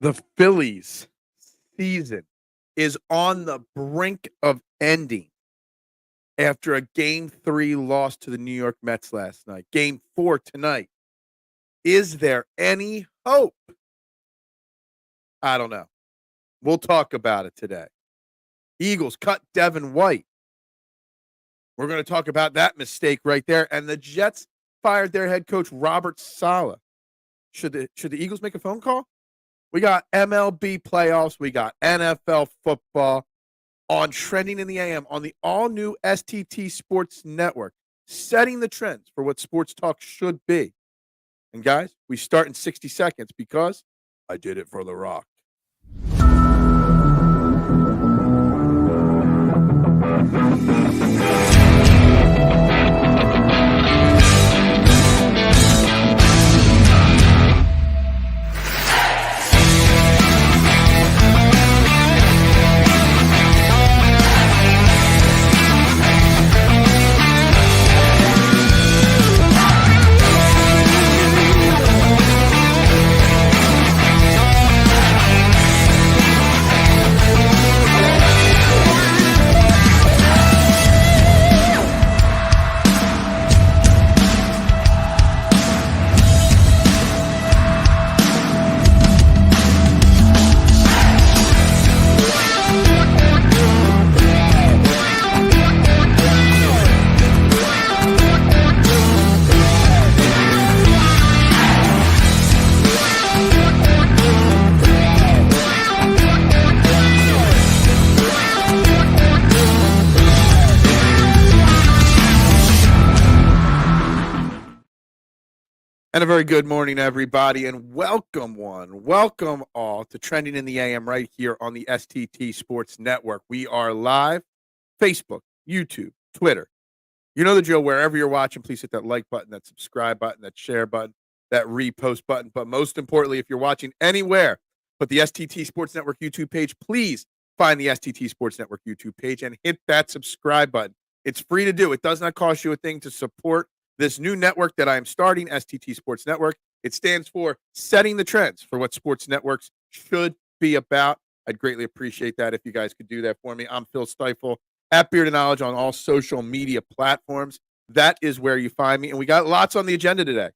The Phillies season is on the brink of ending after a Game 3 loss to the New York Mets last night. Game 4 tonight. Is there any hope? I don't know. We'll talk about it today. Eagles cut Devin White. We're going to talk about that mistake right there. And the Jets fired their head coach, Robert Saleh. Should the Eagles make a phone call? We got MLB playoffs. We got NFL football on Trending in the AM on the all-new STT Sports Network, setting the trends for what sports talk should be. And guys, we start in 60 seconds because I did it for The Rock. And a very good morning, everybody, and welcome all to Trending in the AM right here on the STT Sports Network. We are live, Facebook, YouTube, Twitter. You know the drill. Wherever you're watching, please hit that like button, that subscribe button, that share button, that repost button. But most importantly, if you're watching anywhere but the STT Sports Network YouTube page, please find the STT Sports Network YouTube page and hit that subscribe button. It's free to do. It does not cost you a thing to support this new network that I am starting, STT Sports Network. It stands for setting the trends for what sports networks should be about. I'd greatly appreciate that if you guys could do that for me. I'm Phil Stiefel at Beard of Knowledge on all social media platforms. That is where you find me. And we got lots on the agenda today.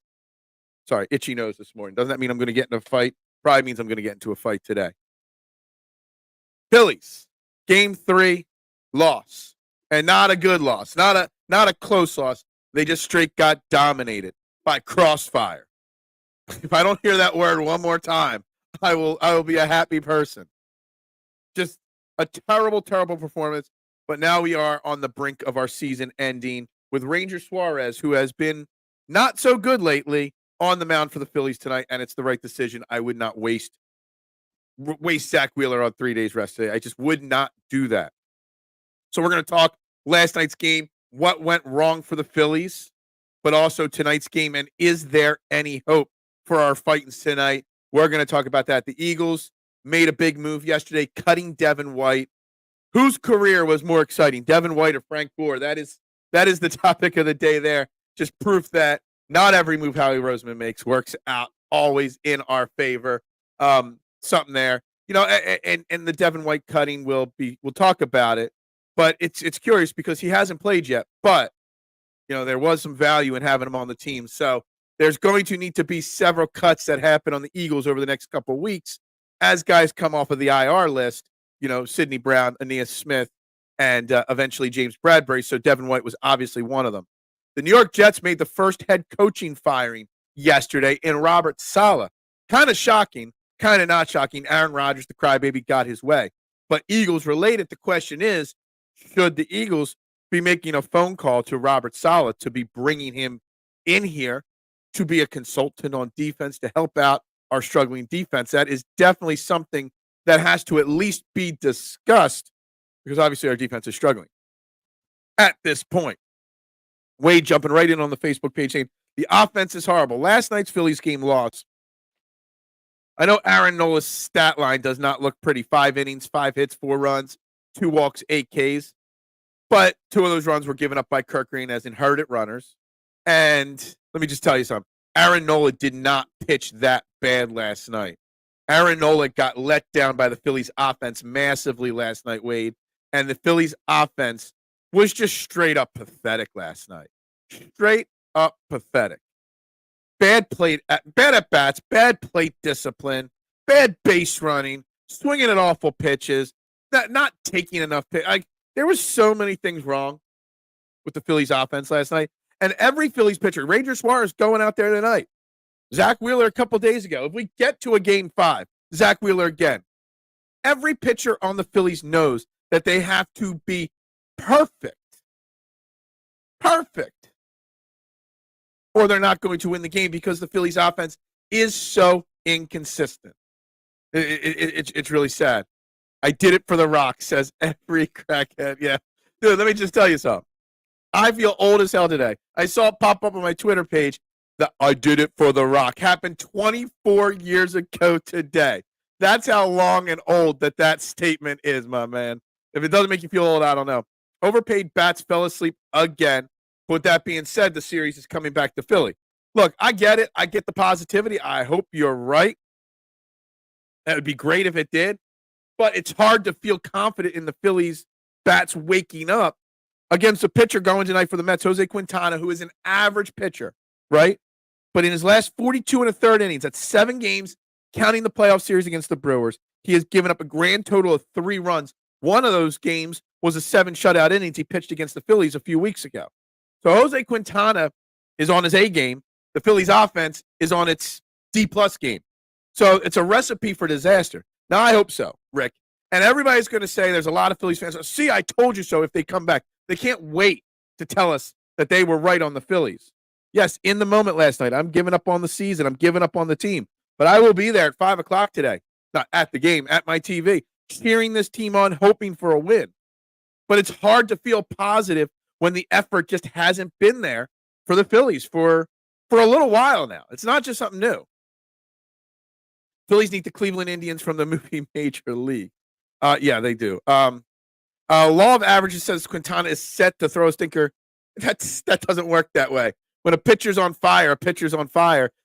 Sorry, itchy nose this morning. Doesn't that mean I'm going to get in a fight? Probably means I'm going to get into a fight today. Phillies, Game 3, loss. And not a good loss. Not a close loss. They just straight got dominated by crossfire. If I don't hear that word one more time, I will be a happy person. Just a terrible, terrible performance. But now we are on the brink of our season ending with Ranger Suarez, who has been not so good lately, on the mound for the Phillies tonight, and it's the right decision. I would not waste Zach Wheeler on 3 days rest today. I just would not do that. So we're going to talk last night's game, what went wrong for the Phillies, but also tonight's game, and is there any hope for our Fightins tonight? We're going to talk about that. The Eagles made a big move yesterday, cutting Devin White. Whose career was more exciting, Devin White or Frank Gore? That is the topic of the day there. Just proof that not every move Howie Roseman makes works out always in our favor. Something there. You know, and the Devin White cutting we'll talk about it. But it's curious because he hasn't played yet. But, you know, there was some value in having him on the team. So there's going to need to be several cuts that happen on the Eagles over the next couple of weeks as guys come off of the IR list. You know, Sidney Brown, Aeneas Smith, and eventually James Bradbury. So Devin White was obviously one of them. The New York Jets made the first head coaching firing yesterday in Robert Saleh. Kind of shocking, kind of not shocking. Aaron Rodgers, the crybaby, got his way. But Eagles related, the question is, should the Eagles be making a phone call to Robert Saleh to be bringing him in here to be a consultant on defense to help out our struggling defense? That is definitely something that has to at least be discussed because obviously our defense is struggling at this point. Wade jumping right in on the Facebook page saying the offense is horrible. Last night's Phillies game loss. I know Aaron Nola's stat line does not look pretty. 5 innings, 5 hits, 4 runs. 2 walks, 8 Ks. But 2 of those runs were given up by Kirk Green as inherited runners. And let me just tell you something. Aaron Nola did not pitch that bad last night. Aaron Nola got let down by the Phillies offense massively last night, Wade. And the Phillies offense was just straight up pathetic last night. Straight up pathetic. Bad at bats, bad plate discipline, bad base running, swinging at awful pitches, not taking enough pitch. Like, there was so many things wrong with the Phillies offense last night. And every Phillies pitcher, Ranger Suarez going out there tonight. Zach Wheeler a couple days ago. If we get to a game 5, Zach Wheeler again. Every pitcher on the Phillies knows that they have to be perfect. Perfect. Or they're not going to win the game because the Phillies offense is so inconsistent. It's really sad. I did it for the Rock, says every crackhead. Yeah. Dude, let me just tell you something. I feel old as hell today. I saw it pop up on my Twitter page that I did it for the Rock. Happened 24 years ago today. That's how long and old that statement is, my man. If it doesn't make you feel old, I don't know. Overpaid bats fell asleep again. With that being said, the series is coming back to Philly. Look, I get it. I get the positivity. I hope you're right. That would be great if it did. But it's hard to feel confident in the Phillies bats waking up against a pitcher going tonight for the Mets, Jose Quintana, who is an average pitcher, right? But in his last 42 and a third innings, that's 7 games, counting the playoff series against the Brewers, he has given up a grand total of 3 runs. One of those games was a 7 shutout innings he pitched against the Phillies a few weeks ago. So Jose Quintana is on his A game. The Phillies offense is on its D-plus game. So it's a recipe for disaster. Now, I hope so, Rick. And everybody's going to say, there's a lot of Phillies fans, see, I told you so if they come back. They can't wait to tell us that they were right on the Phillies. Yes, in the moment last night, I'm giving up on the season. I'm giving up on the team. But I will be there at 5 o'clock today, not at the game, at my TV, cheering this team on, hoping for a win. But it's hard to feel positive when the effort just hasn't been there for the Phillies for a little while now. It's not just something new. Phillies need the Cleveland Indians from the movie Major League. Yeah, they do. Law of averages says Quintana is set to throw a stinker. That doesn't work that way. When a pitcher's on fire,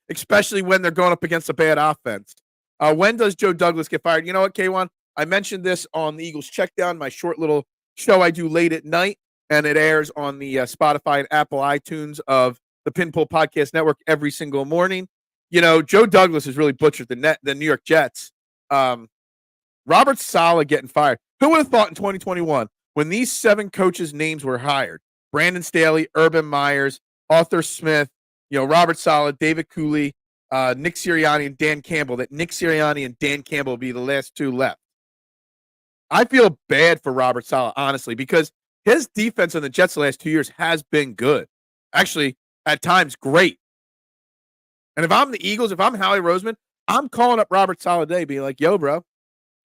especially when they're going up against a bad offense. When does Joe Douglas get fired? You know what, K1? I mentioned this on the Eagles Checkdown, my short little show I do late at night, and it airs on the Spotify and Apple iTunes of the Pinpool Podcast Network every single morning. You know, Joe Douglas has really butchered the New York Jets. Robert Saleh getting fired. Who would have thought in 2021, when these 7 coaches' names were hired, Brandon Staley, Urban Myers, Arthur Smith, Robert Saleh, David Cooley, Nick Sirianni, and Dan Campbell, that Nick Sirianni and Dan Campbell will be the last 2 left. I feel bad for Robert Saleh, honestly, because his defense on the Jets the last 2 years has been good. Actually, at times, great. And if I'm the Eagles, if I'm Howie Roseman, I'm calling up Robert Saleh today, being like, yo, bro,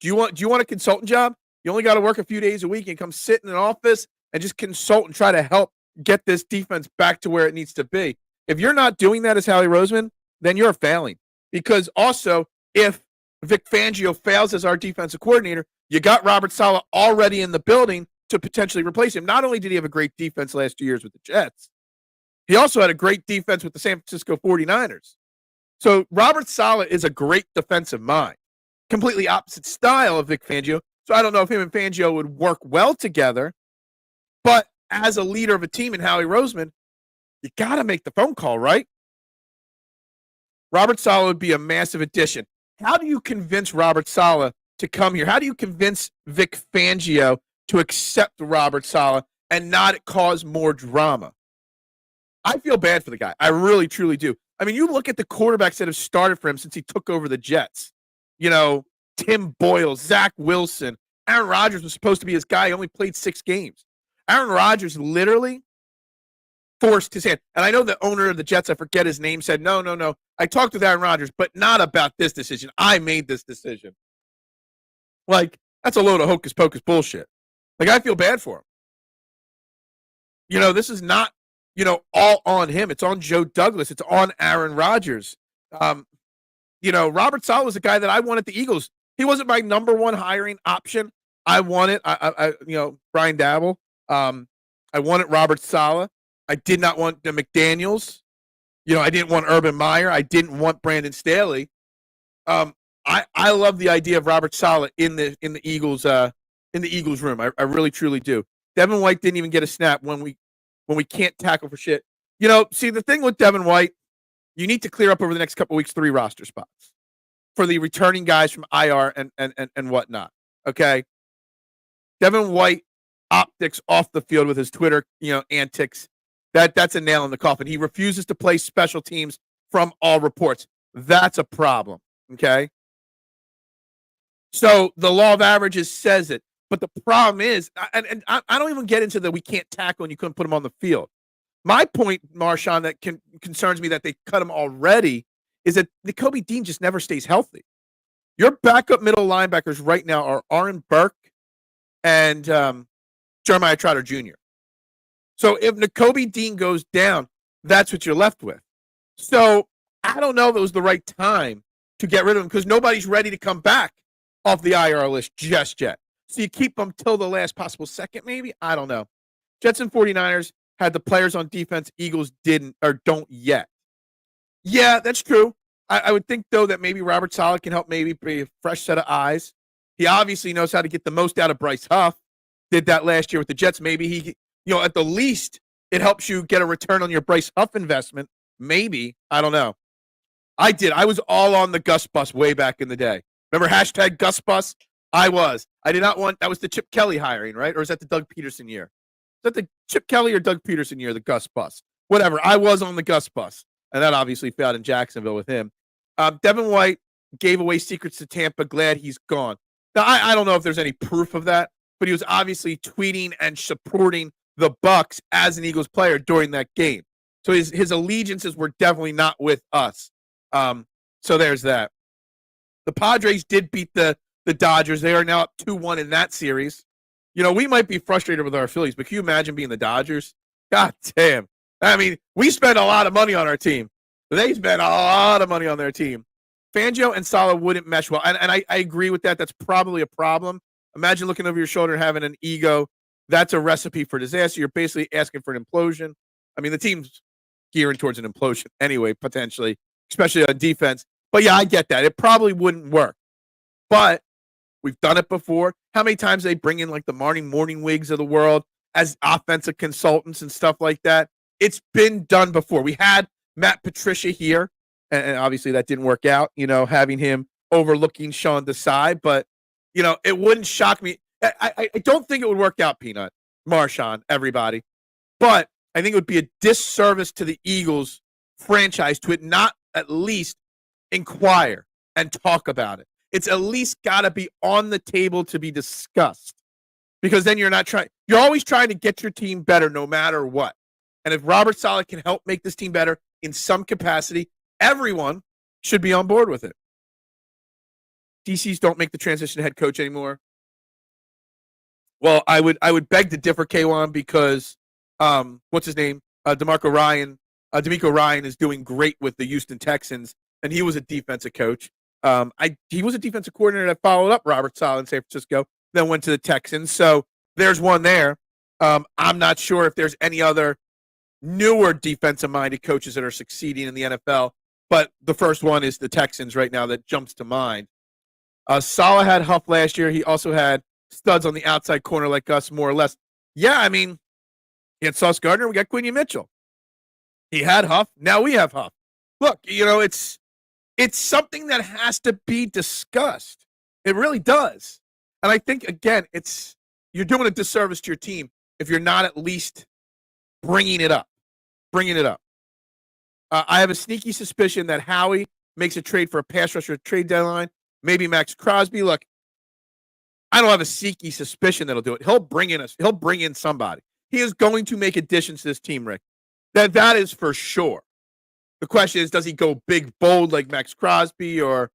do you want a consultant job? You only got to work a few days a week and come sit in an office and just consult and try to help get this defense back to where it needs to be. If you're not doing that as Howie Roseman, then you're failing. Because also, if Vic Fangio fails as our defensive coordinator, you got Robert Saleh already in the building to potentially replace him. Not only did he have a great defense the last 2 years with the Jets, he also had a great defense with the San Francisco 49ers. So Robert Saleh is a great defensive mind. Completely opposite style of Vic Fangio. So I don't know if him and Fangio would work well together. But as a leader of a team in Howie Roseman, you got to make the phone call, right? Robert Saleh would be a massive addition. How do you convince Robert Saleh to come here? How do you convince Vic Fangio to accept Robert Saleh and not cause more drama? I feel bad for the guy. I really, truly do. I mean, you look at the quarterbacks that have started for him since he took over the Jets. Tim Boyle, Zach Wilson. Aaron Rodgers was supposed to be his guy. He only played 6 games. Aaron Rodgers literally forced his hand. And I know the owner of the Jets, I forget his name, said, no. I talked with Aaron Rodgers, but not about this decision. I made this decision. Like, that's a load of hocus pocus bullshit. Like, I feel bad for him. This is not, all on him. It's on Joe Douglas. It's on Aaron Rodgers. Robert Saleh was a guy that I wanted the Eagles. He wasn't my number one hiring option. I wanted, Brian Dabble. I wanted Robert Saleh. I did not want the McDaniels. I didn't want Urban Meyer. I didn't want Brandon Staley. I I love the idea of Robert Saleh in the Eagles room. I really truly do. Devin White didn't even get a snap when we can't tackle for shit. See the thing with Devin White, you need to clear up over the next couple of weeks 3 roster spots for the returning guys from IR and whatnot. Okay, Devin White optics off the field with his Twitter antics. That's a nail in the coffin. He refuses to play special teams from all reports. That's a problem. Okay. So the law of averages says it. But the problem is, and I don't even get into the we can't tackle and you couldn't put him on the field. My point, Marshawn, that concerns me that they cut him already is that Nakobe Dean just never stays healthy. Your backup middle linebackers right now are Aaron Burke and Jeremiah Trotter Jr. So if Nakobe Dean goes down, that's what you're left with. So I don't know if it was the right time to get rid of him because nobody's ready to come back off the IR list just yet. So you keep them till the last possible second, maybe? I don't know. Jets and 49ers had the players on defense. Eagles didn't or don't yet. Yeah, that's true. I would think, though, that maybe Robert Saleh can help maybe be a fresh set of eyes. He obviously knows how to get the most out of Bryce Huff. Did that last year with the Jets. Maybe he, at the least, it helps you get a return on your Bryce Huff investment. Maybe. I don't know. I did. I was all on the Gus Bus way back in the day. Remember hashtag Gus Bus? I was. I did not want, that was the Chip Kelly hiring, right? Or is that the Doug Peterson year? Is that the Chip Kelly or Doug Peterson year, the Gus Bus? Whatever. I was on the Gus Bus. And that obviously failed in Jacksonville with him. Devin White gave away secrets to Tampa. Glad he's gone. Now, I don't know if there's any proof of that, but he was obviously tweeting and supporting the Bucs as an Eagles player during that game. So his allegiances were definitely not with us. So there's that. The Padres did beat the Dodgers. They are now up 2-1 in that series. We might be frustrated with our Phillies, but can you imagine being the Dodgers? God damn. I mean, we spend a lot of money on our team. They spend a lot of money on their team. Fangio and Saleh wouldn't mesh well. And I agree with that. That's probably a problem. Imagine looking over your shoulder and having an ego. That's a recipe for disaster. You're basically asking for an implosion. I mean, the team's gearing towards an implosion anyway, potentially, especially on defense. But yeah, I get that. It probably wouldn't work. But we've done it before. How many times they bring in like the morning wigs of the world as offensive consultants and stuff like that? It's been done before. We had Matt Patricia here, and obviously that didn't work out, having him overlooking Sean Desai. But, it wouldn't shock me. I don't think it would work out, Peanut, Marshawn, everybody. But I think it would be a disservice to the Eagles franchise to not at least inquire and talk about it. It's at least got to be on the table to be discussed. Because then you're always trying to get your team better no matter what. And if Robert Saleh can help make this team better in some capacity, everyone should be on board with it. DCs don't make the transition to head coach anymore. Well, I would beg to differ, K1, because what's his name? DeMeco Ryan is doing great with the Houston Texans, and he was a defensive coach. He was a defensive coordinator that followed up Robert Saleh in San Francisco, then went to the Texans. So there's one there. I'm not sure if there's any other newer defensive-minded coaches that are succeeding in the NFL, but the first one is the Texans right now that jumps to mind. Saleh had Huff last year. He also had studs on the outside corner like us, more or less. Yeah, I mean, he had Sauce Gardner. We got Quinion Mitchell. He had Huff. Now we have Huff. Look, it's something that has to be discussed. It really does. And I think, again, you're doing a disservice to your team if you're not at least bringing it up. I have a sneaky suspicion that Howie makes a trade for a pass rusher trade deadline. Maybe Max Crosby. Look, I don't have a sneaky suspicion that'll do it. He'll bring in somebody. He is going to make additions to this team, Rick. That is for sure. The question is, does he go big, bold like Max Crosby, or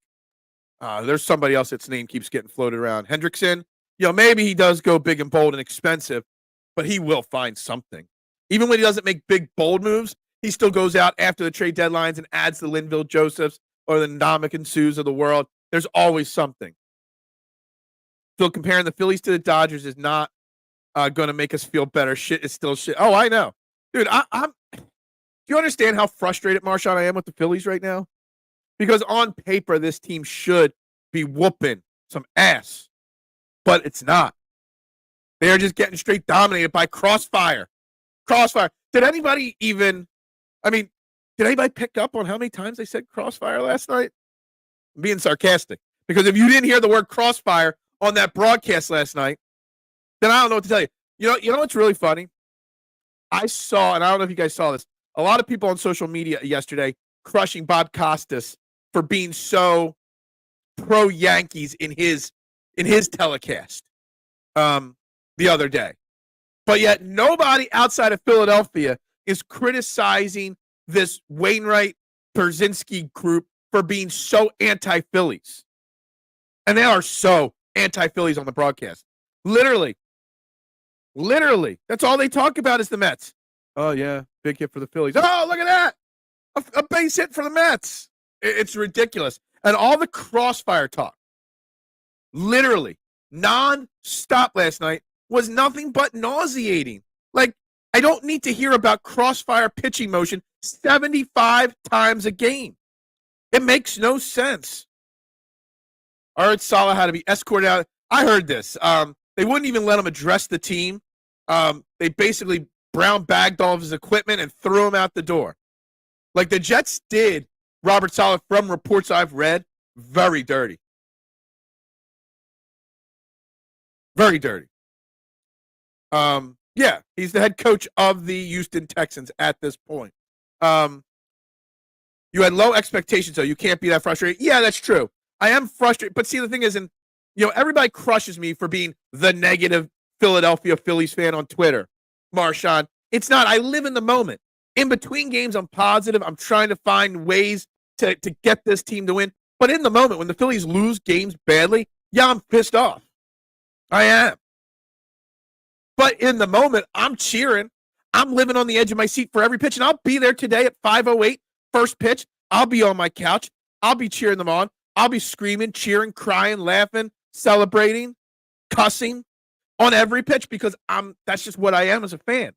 there's somebody else that's name keeps getting floated around. Hendrickson. Maybe he does go big and bold and expensive, but he will find something. Even when he doesn't make big, bold moves, he still goes out after the trade deadlines and adds the Linville Josephs or the Ndamukong Suhs of the world. There's always something. So comparing the Phillies to the Dodgers is not going to make us feel better. Shit is still shit. Oh, I know. Dude, I'm do you understand how frustrated, Marshawn, I am with the Phillies right now? Because on paper, this team should be whooping some ass, but it's not. They are just getting straight dominated by Crossfire. Crossfire. Did anybody pick up on how many times they said Crossfire last night? I'm being sarcastic. Because if you didn't hear the word Crossfire on that broadcast last night, then I don't know what to tell you. You know what's really funny? I saw, and I don't know if you guys saw this, a lot of people on social media yesterday crushing Bob Costas for being so pro Yankees in his telecast the other day. But yet nobody outside of Philadelphia is criticizing this Wainwright Brzezinski group for being so anti-Phillies. And they are so anti-Phillies on the broadcast. Literally. That's all they talk about is the Mets. Oh, yeah, big hit for the Phillies. Oh, look at that. A base hit for the Mets. It's ridiculous. And all the Crossfire talk, literally, non-stop last night, was nothing but nauseating. Like, I don't need to hear about Crossfire pitching motion 75 times a game. It makes no sense. Robert Saleh had to be escorted out. I heard this. They wouldn't even let him address the team. They basically brown bagged all of his equipment and threw him out the door. Like the Jets did Robert Saleh, from reports I've read, very dirty. Very dirty. Yeah, he's the head coach of the Houston Texans at this point. You had low expectations, though. You can't be that frustrated. Yeah, that's true. I am frustrated. But see, the thing is, everybody crushes me for being the negative Philadelphia Phillies fan on Twitter. Marshawn, it's not. I live in the moment. In between games, I'm positive. I'm trying to find ways to get this team to win. But in the moment, when the Phillies lose games badly, yeah, I'm pissed off. I am. But in the moment, I'm cheering. I'm living on the edge of my seat for every pitch. And I'll be there today at 5:08, first pitch. I'll be on my couch. I'll be cheering them on. I'll be screaming, cheering, crying, laughing, celebrating, cussing on every pitch because that's just what I am as a fan.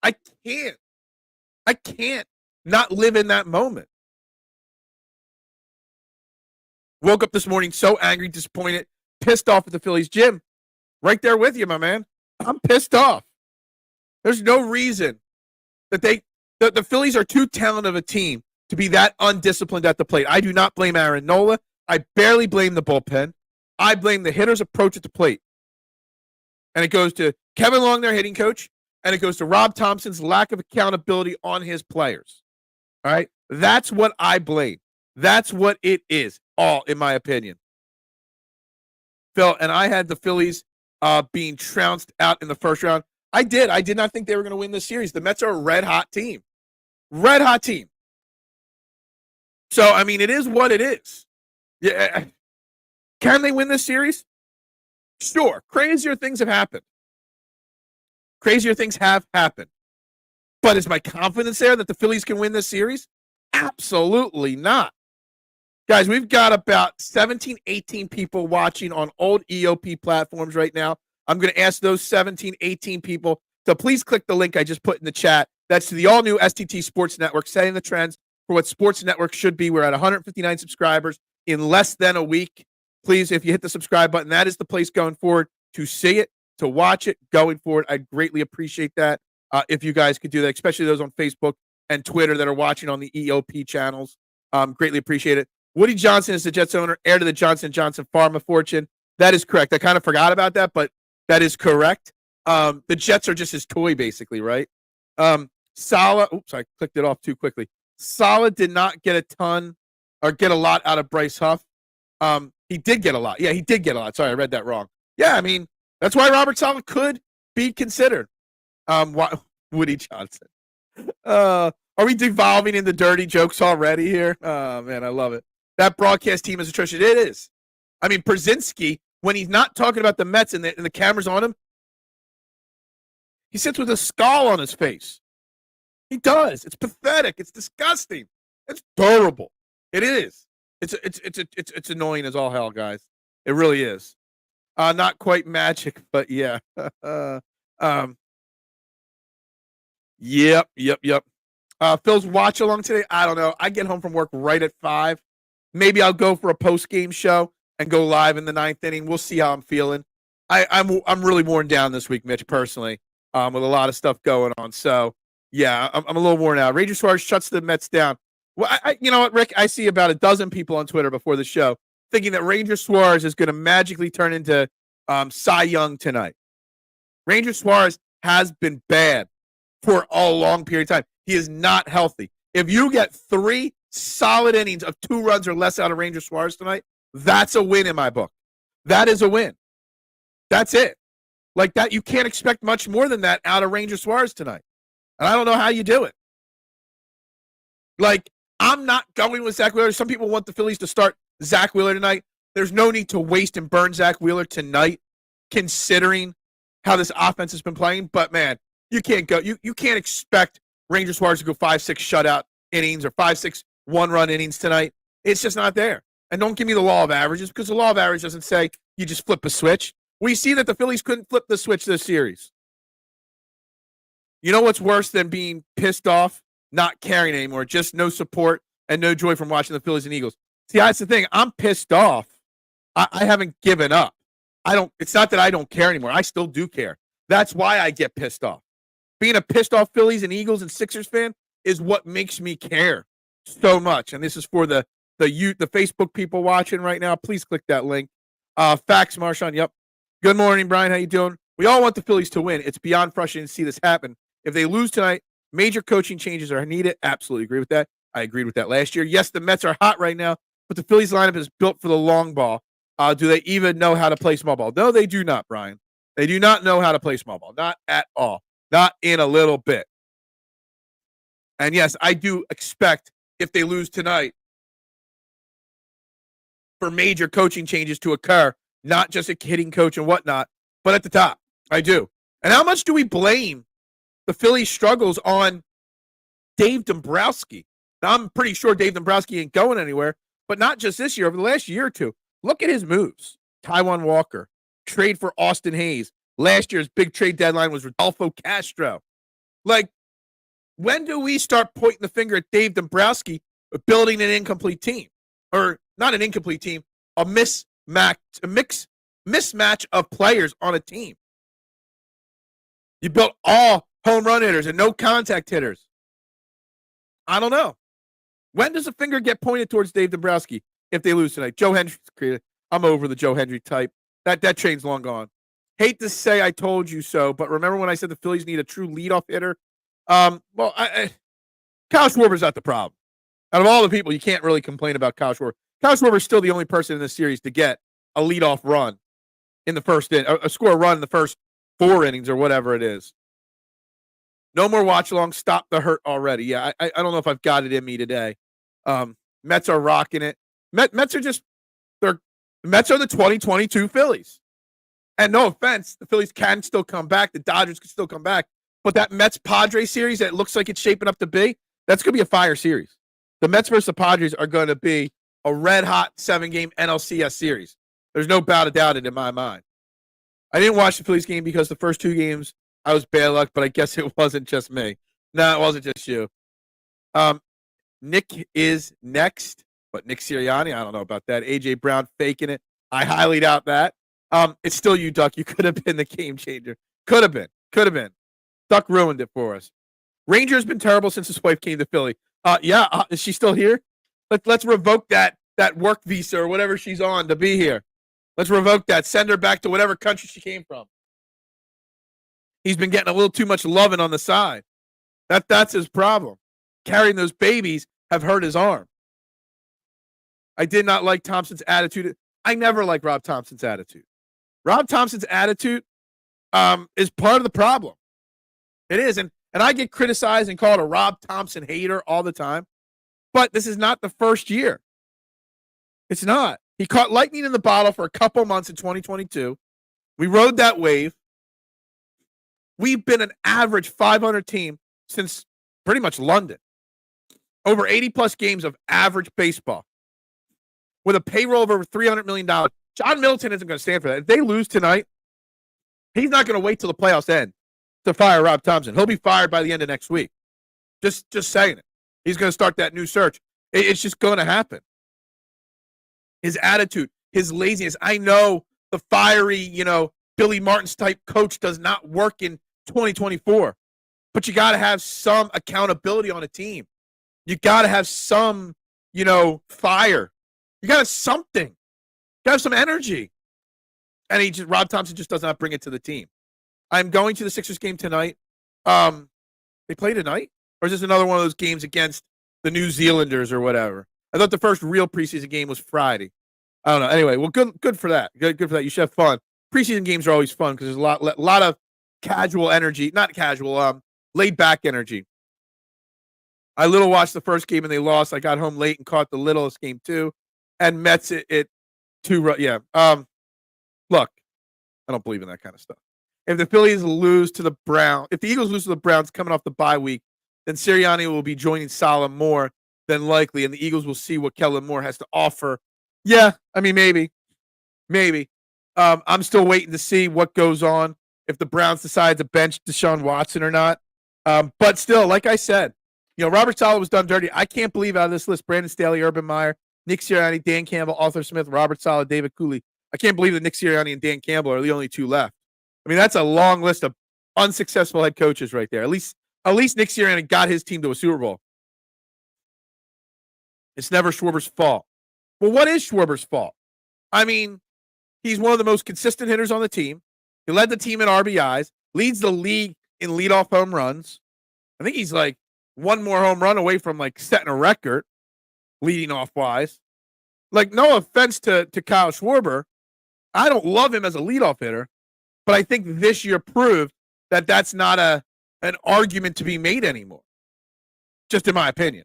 I can't not live in that moment. Woke up this morning so angry, disappointed, pissed off at the Phillies. Jim, right there with you, my man. I'm pissed off. There's no reason that the Phillies are too talented of a team to be that undisciplined at the plate. I do not blame Aaron Nola. I barely blame the bullpen. I blame the hitter's approach at the plate. And it goes to Kevin Long, their hitting coach, and it goes to Rob Thompson's lack of accountability on his players. All right? That's what I blame. That's what it is, all in my opinion. Phil, and I had the Phillies being trounced out in the first round. I did. I did not think they were going to win this series. The Mets are a red-hot team. Red-hot team. So, I mean, it is what it is. Yeah. Can they win this series? Sure. Crazier things have happened. Crazier things have happened. But is my confidence there that the Phillies can win this series? Absolutely not. Guys, we've got about 17, 18 people watching on old EOP platforms right now. I'm going to ask those 17, 18 people to please click the link I just put in the chat. That's to the all-new STT Sports Network, setting the trends for what Sports Network should be. We're at 159 subscribers in less than a week. Please, if you hit the subscribe button, that is the place going forward to see it, to watch it going forward. I'd greatly appreciate that if you guys could do that, especially those on Facebook and Twitter that are watching on the EOP channels. Greatly appreciate it. Woody Johnson is the Jets owner, heir to the Johnson & Johnson pharma fortune. That is correct. I kind of forgot about that, but that is correct. The Jets are just his toy, basically, right? Saleh, oops, I clicked it off too quickly. Saleh did not get a lot out of Bryce Huff. He did get a lot. Yeah, he did get a lot. Sorry, I read that wrong. Yeah, I mean, that's why Robert Saleh could be considered. Woody Johnson. Are we devolving into dirty jokes already here? Oh, man, I love it. That broadcast team is atrocious. It is. I mean, Brzezinski, when he's not talking about the Mets and the camera's on him, he sits with a skull on his face. He does. It's pathetic. It's disgusting. It's terrible. It is. It's annoying as all hell, guys. It really is. Not quite magic, but yeah. Yep. Phil's watch along today. I don't know. I get home from work right at 5. Maybe I'll go for a post-game show and go live in the 9th inning. We'll see how I'm feeling. I'm really worn down this week, Mitch, personally, with a lot of stuff going on. So, yeah, I'm a little worn out. Ranger Suarez shuts the Mets down. Well, you know what, Rick? I see about a dozen people on Twitter before the show thinking that Ranger Suarez is going to magically turn into Cy Young tonight. Ranger Suarez has been bad for a long period of time. He is not healthy. If you get 3 solid innings of 2 runs or less out of Ranger Suarez tonight, that's a win in my book. That is a win. That's it. Like that, you can't expect much more than that out of Ranger Suarez tonight. And I don't know how you do it. Like, I'm not going with Zach Wheeler. Some people want the Phillies to start Zach Wheeler tonight. There's no need to waste and burn Zach Wheeler tonight, considering how this offense has been playing. But, man, you can't go. You can't expect Ranger Suarez to go 5-6 shutout innings or 5-6 one-run innings tonight. It's just not there. And don't give me the law of averages, because the law of averages doesn't say you just flip a switch. We see that the Phillies couldn't flip the switch this series. You know what's worse than being pissed off, not caring anymore, just no support and no joy from watching the Phillies and Eagles? See, that's the thing. I'm pissed off. I haven't given up. It's not that I don't care anymore. I still do care. That's why I get pissed off. Being a pissed off Phillies and Eagles and Sixers fan is what makes me care so much. And this is for the Facebook people watching right now. Please click that link. Facts, Marshawn. Yep. Good morning, Brian. How you doing? We all want the Phillies to win. It's beyond frustrating to see this happen. If they lose tonight, major coaching changes are needed. Absolutely agree with that. I agreed with that last year. Yes, the Mets are hot right now, but the Phillies lineup is built for the long ball. Do they even know how to play small ball? No, they do not, Brian. They do not know how to play small ball. Not at all. Not in a little bit. And yes, I do expect if they lose tonight for major coaching changes to occur, not just a hitting coach and whatnot, but at the top. I do. And how much do we blame the Phillies' struggles on Dave Dombrowski? Now, I'm pretty sure Dave Dombrowski ain't going anywhere, but not just this year. Over the last year or two, look at his moves. Taijuan Walker, trade for Austin Hayes. Last year's big trade deadline was Rodolfo Castro. Like, when do we start pointing the finger at Dave Dombrowski for building an incomplete team? Or not an incomplete team, a mismatch of players on a team. You built all home run hitters and no contact hitters. I don't know. When does the finger get pointed towards Dave Dombrowski if they lose tonight? Joe Hendry's created. I'm over the Joe Hendry type. That train's long gone. Hate to say I told you so, but remember when I said the Phillies need a true leadoff hitter? Kyle Schwarber's not the problem. Out of all the people, you can't really complain about Kyle Schwarber. Kyle Schwarber's still the only person in this series to get a leadoff run in the first inning, score a run in the first 4 innings or whatever it is. No more watch along. Stop the hurt already. Yeah, I don't know if I've got it in me today. Mets are rocking it. Mets are the Mets are the 2022 Phillies. And no offense, the Phillies can still come back. The Dodgers can still come back. But that Mets-Padres series that looks like it's shaping up to be, that's going to be a fire series. The Mets versus the Padres are going to be a red-hot 7-game NLCS series. There's no doubt in my mind. I didn't watch the Phillies game because the first 2 games I was bad luck, but I guess it wasn't just me. No, it wasn't just you. Nick is next, but Nick Sirianni, I don't know about that. A.J. Brown faking it. I highly doubt that. It's still you, Duck. You could have been the game changer. Could have been. Duck ruined it for us. Ranger's been terrible since his wife came to Philly. Is she still here? Let's revoke that work visa or whatever she's on to be here. Let's revoke that. Send her back to whatever country she came from. He's been getting a little too much loving on the side. That's his problem. Carrying those babies have hurt his arm. I did not like Thompson's attitude. I never liked Rob Thompson's attitude. Rob Thompson's attitude is part of the problem. It is. And I get criticized and called a Rob Thompson hater all the time. But this is not the first year. It's not. He caught lightning in the bottle for a couple months in 2022. We rode that wave. We've been an average 500 team since pretty much London. Over 80-plus games of average baseball. With a payroll of over $300 million. John Middleton isn't going to stand for that. If they lose tonight, he's not going to wait till the playoffs end to fire Rob Thompson. He'll be fired by the end of next week. Just saying it. He's going to start that new search. It's just going to happen. His attitude, his laziness. I know the fiery, Billy Martin's type coach does not work in 2024, but you got to have some accountability on a team. You got to have some, fire. You got to have something. You got to have some energy. And Rob Thompson just does not bring it to the team. I'm going to the Sixers game tonight. They play tonight? Or is this another one of those games against the New Zealanders or whatever? I thought the first real preseason game was Friday. I don't know. Anyway, well, good for that. Good for that. You should have fun. Preseason games are always fun because there's a lot of casual energy. Not casual, laid back energy. I little watched the first game and they lost. I got home late and caught the littlest game too. And Mets it 2. Yeah. Look, I don't believe in that kind of stuff. If the Phillies lose to the Browns, if the Eagles lose to the Browns coming off the bye week, then Sirianni will be joining Saleh more than likely, and the Eagles will see what Kellen Moore has to offer. Yeah, I mean, maybe. I'm still waiting to see what goes on if the Browns decide to bench Deshaun Watson or not. But still, like I said, Robert Saleh was done dirty. I can't believe out of this list, Brandon Staley, Urban Meyer, Nick Sirianni, Dan Campbell, Arthur Smith, Robert Saleh, David Cooley. I can't believe that Nick Sirianni and Dan Campbell are the only 2 left. I mean, that's a long list of unsuccessful head coaches right there. At least Nick Sirianni got his team to a Super Bowl. It's never Schwarber's fault. Well, what is Schwarber's fault? I mean, he's one of the most consistent hitters on the team. He led the team in RBIs, leads the league in leadoff home runs. I think he's like one more home run away from like setting a record, leading off wise. Like, no offense to Kyle Schwarber. I don't love him as a leadoff hitter, but I think this year proved that that's not an argument to be made anymore, just in my opinion.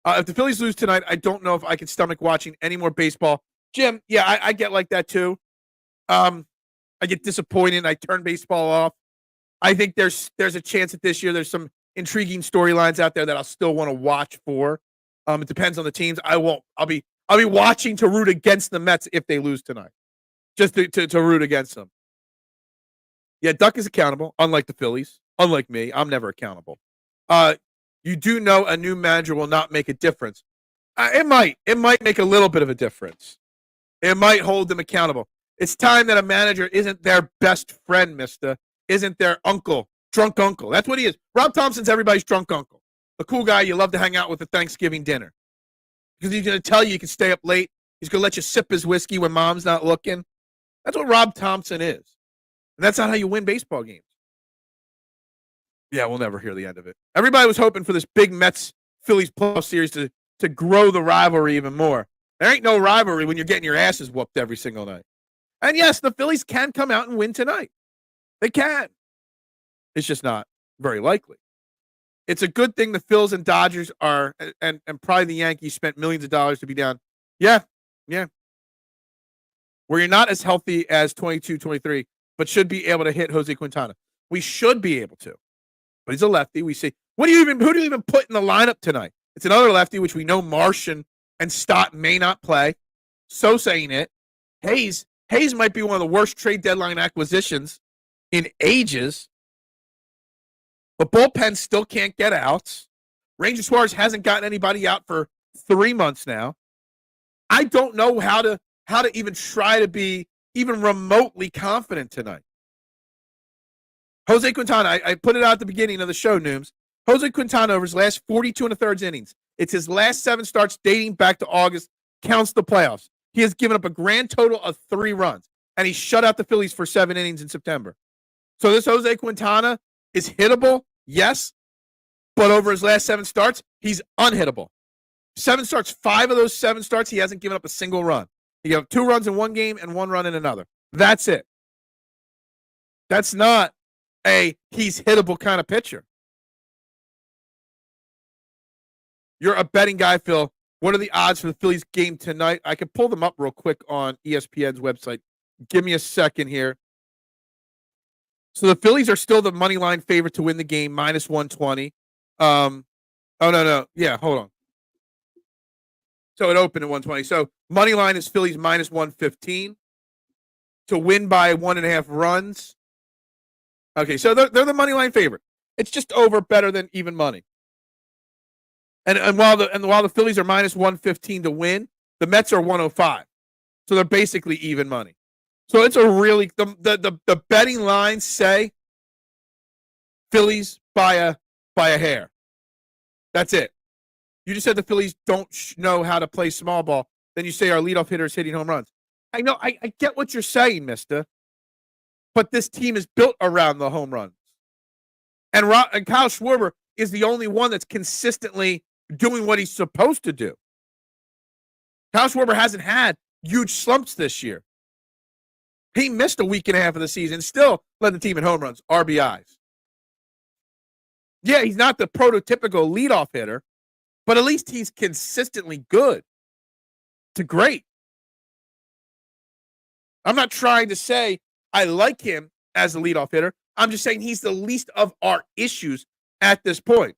If the Phillies lose tonight, I don't know if I can stomach watching any more baseball. Jim, yeah, I get like that too. I get disappointed. I turn baseball off. I think there's a chance that this year there's some intriguing storylines out there that I'll still want to watch for. It depends on the teams. I'll be watching to root against the Mets if they lose tonight, just to root against them. Yeah, Duck is accountable, unlike the Phillies. Unlike me, I'm never accountable. You do know a new manager will not make a difference. It might make a little bit of a difference. It might hold them accountable. It's time that a manager isn't their best friend, mister. Isn't their uncle, drunk uncle. That's what he is. Rob Thompson's everybody's drunk uncle. The cool guy you love to hang out with at Thanksgiving dinner. Because he's going to tell you can stay up late. He's going to let you sip his whiskey when mom's not looking. That's what Rob Thompson is. And that's not how you win baseball games. Yeah, we'll never hear the end of it. Everybody was hoping for this big Mets-Phillies playoff series to grow the rivalry even more. There ain't no rivalry when you're getting your asses whooped every single night. And yes, the Phillies can come out and win tonight. They can. It's just not very likely. It's a good thing the Phils and Dodgers are, and probably the Yankees spent millions of dollars to be down. Yeah. Where you're not as healthy as 22, 23, but should be able to hit Jose Quintana. We should be able to. But he's a lefty. We see, who do you even put in the lineup tonight? It's another lefty, which we know Marsh and Stott may not play. So saying it. Hayes might be one of the worst trade deadline acquisitions in ages. The bullpen still can't get outs. Ranger Suarez hasn't gotten anybody out for 3 months now. I don't know how to even try to be even remotely confident tonight. Jose Quintana, I put it out at the beginning of the show, Nooms. Jose Quintana over his last 42 1/3 innings. It's his last 7 starts dating back to August. Counts the playoffs. He has given up a grand total of 3 runs, and he shut out the Phillies for 7 innings in September. So this Jose Quintana is hittable, yes, but over his last 7 starts, he's unhittable. 7 starts, 5 of those 7 starts, he hasn't given up a single run. He gave up 2 runs in one game and 1 run in another. That's it. That's not he's hittable kind of pitcher. You're a betting guy, Phil. What are the odds for the Phillies game tonight? I can pull them up real quick on ESPN's website. Give me a second here. So the Phillies are still the money line favorite to win the game, minus 120. Oh, no. Yeah, hold on. So it opened at 120. So money line is Phillies minus 115 to win by 1.5 runs. Okay, so they're the money line favorite. It's just over better than even money. And while the Phillies are minus 115 to win, the Mets are 105. So they're basically even money. So it's a really the betting lines say Phillies by a hair. That's it. You just said the Phillies don't know how to play small ball. Then you say our leadoff hitter is hitting home runs. I know. I get what you're saying, mister. But this team is built around the home runs. And Kyle Schwarber is the only one that's consistently doing what he's supposed to do. Kyle Schwarber hasn't had huge slumps this year. He missed a week and a half of the season, still led the team in home runs, RBIs. Yeah, he's not the prototypical leadoff hitter, but at least he's consistently good to great. I'm not trying to say I like him as a leadoff hitter. I'm just saying he's the least of our issues at this point.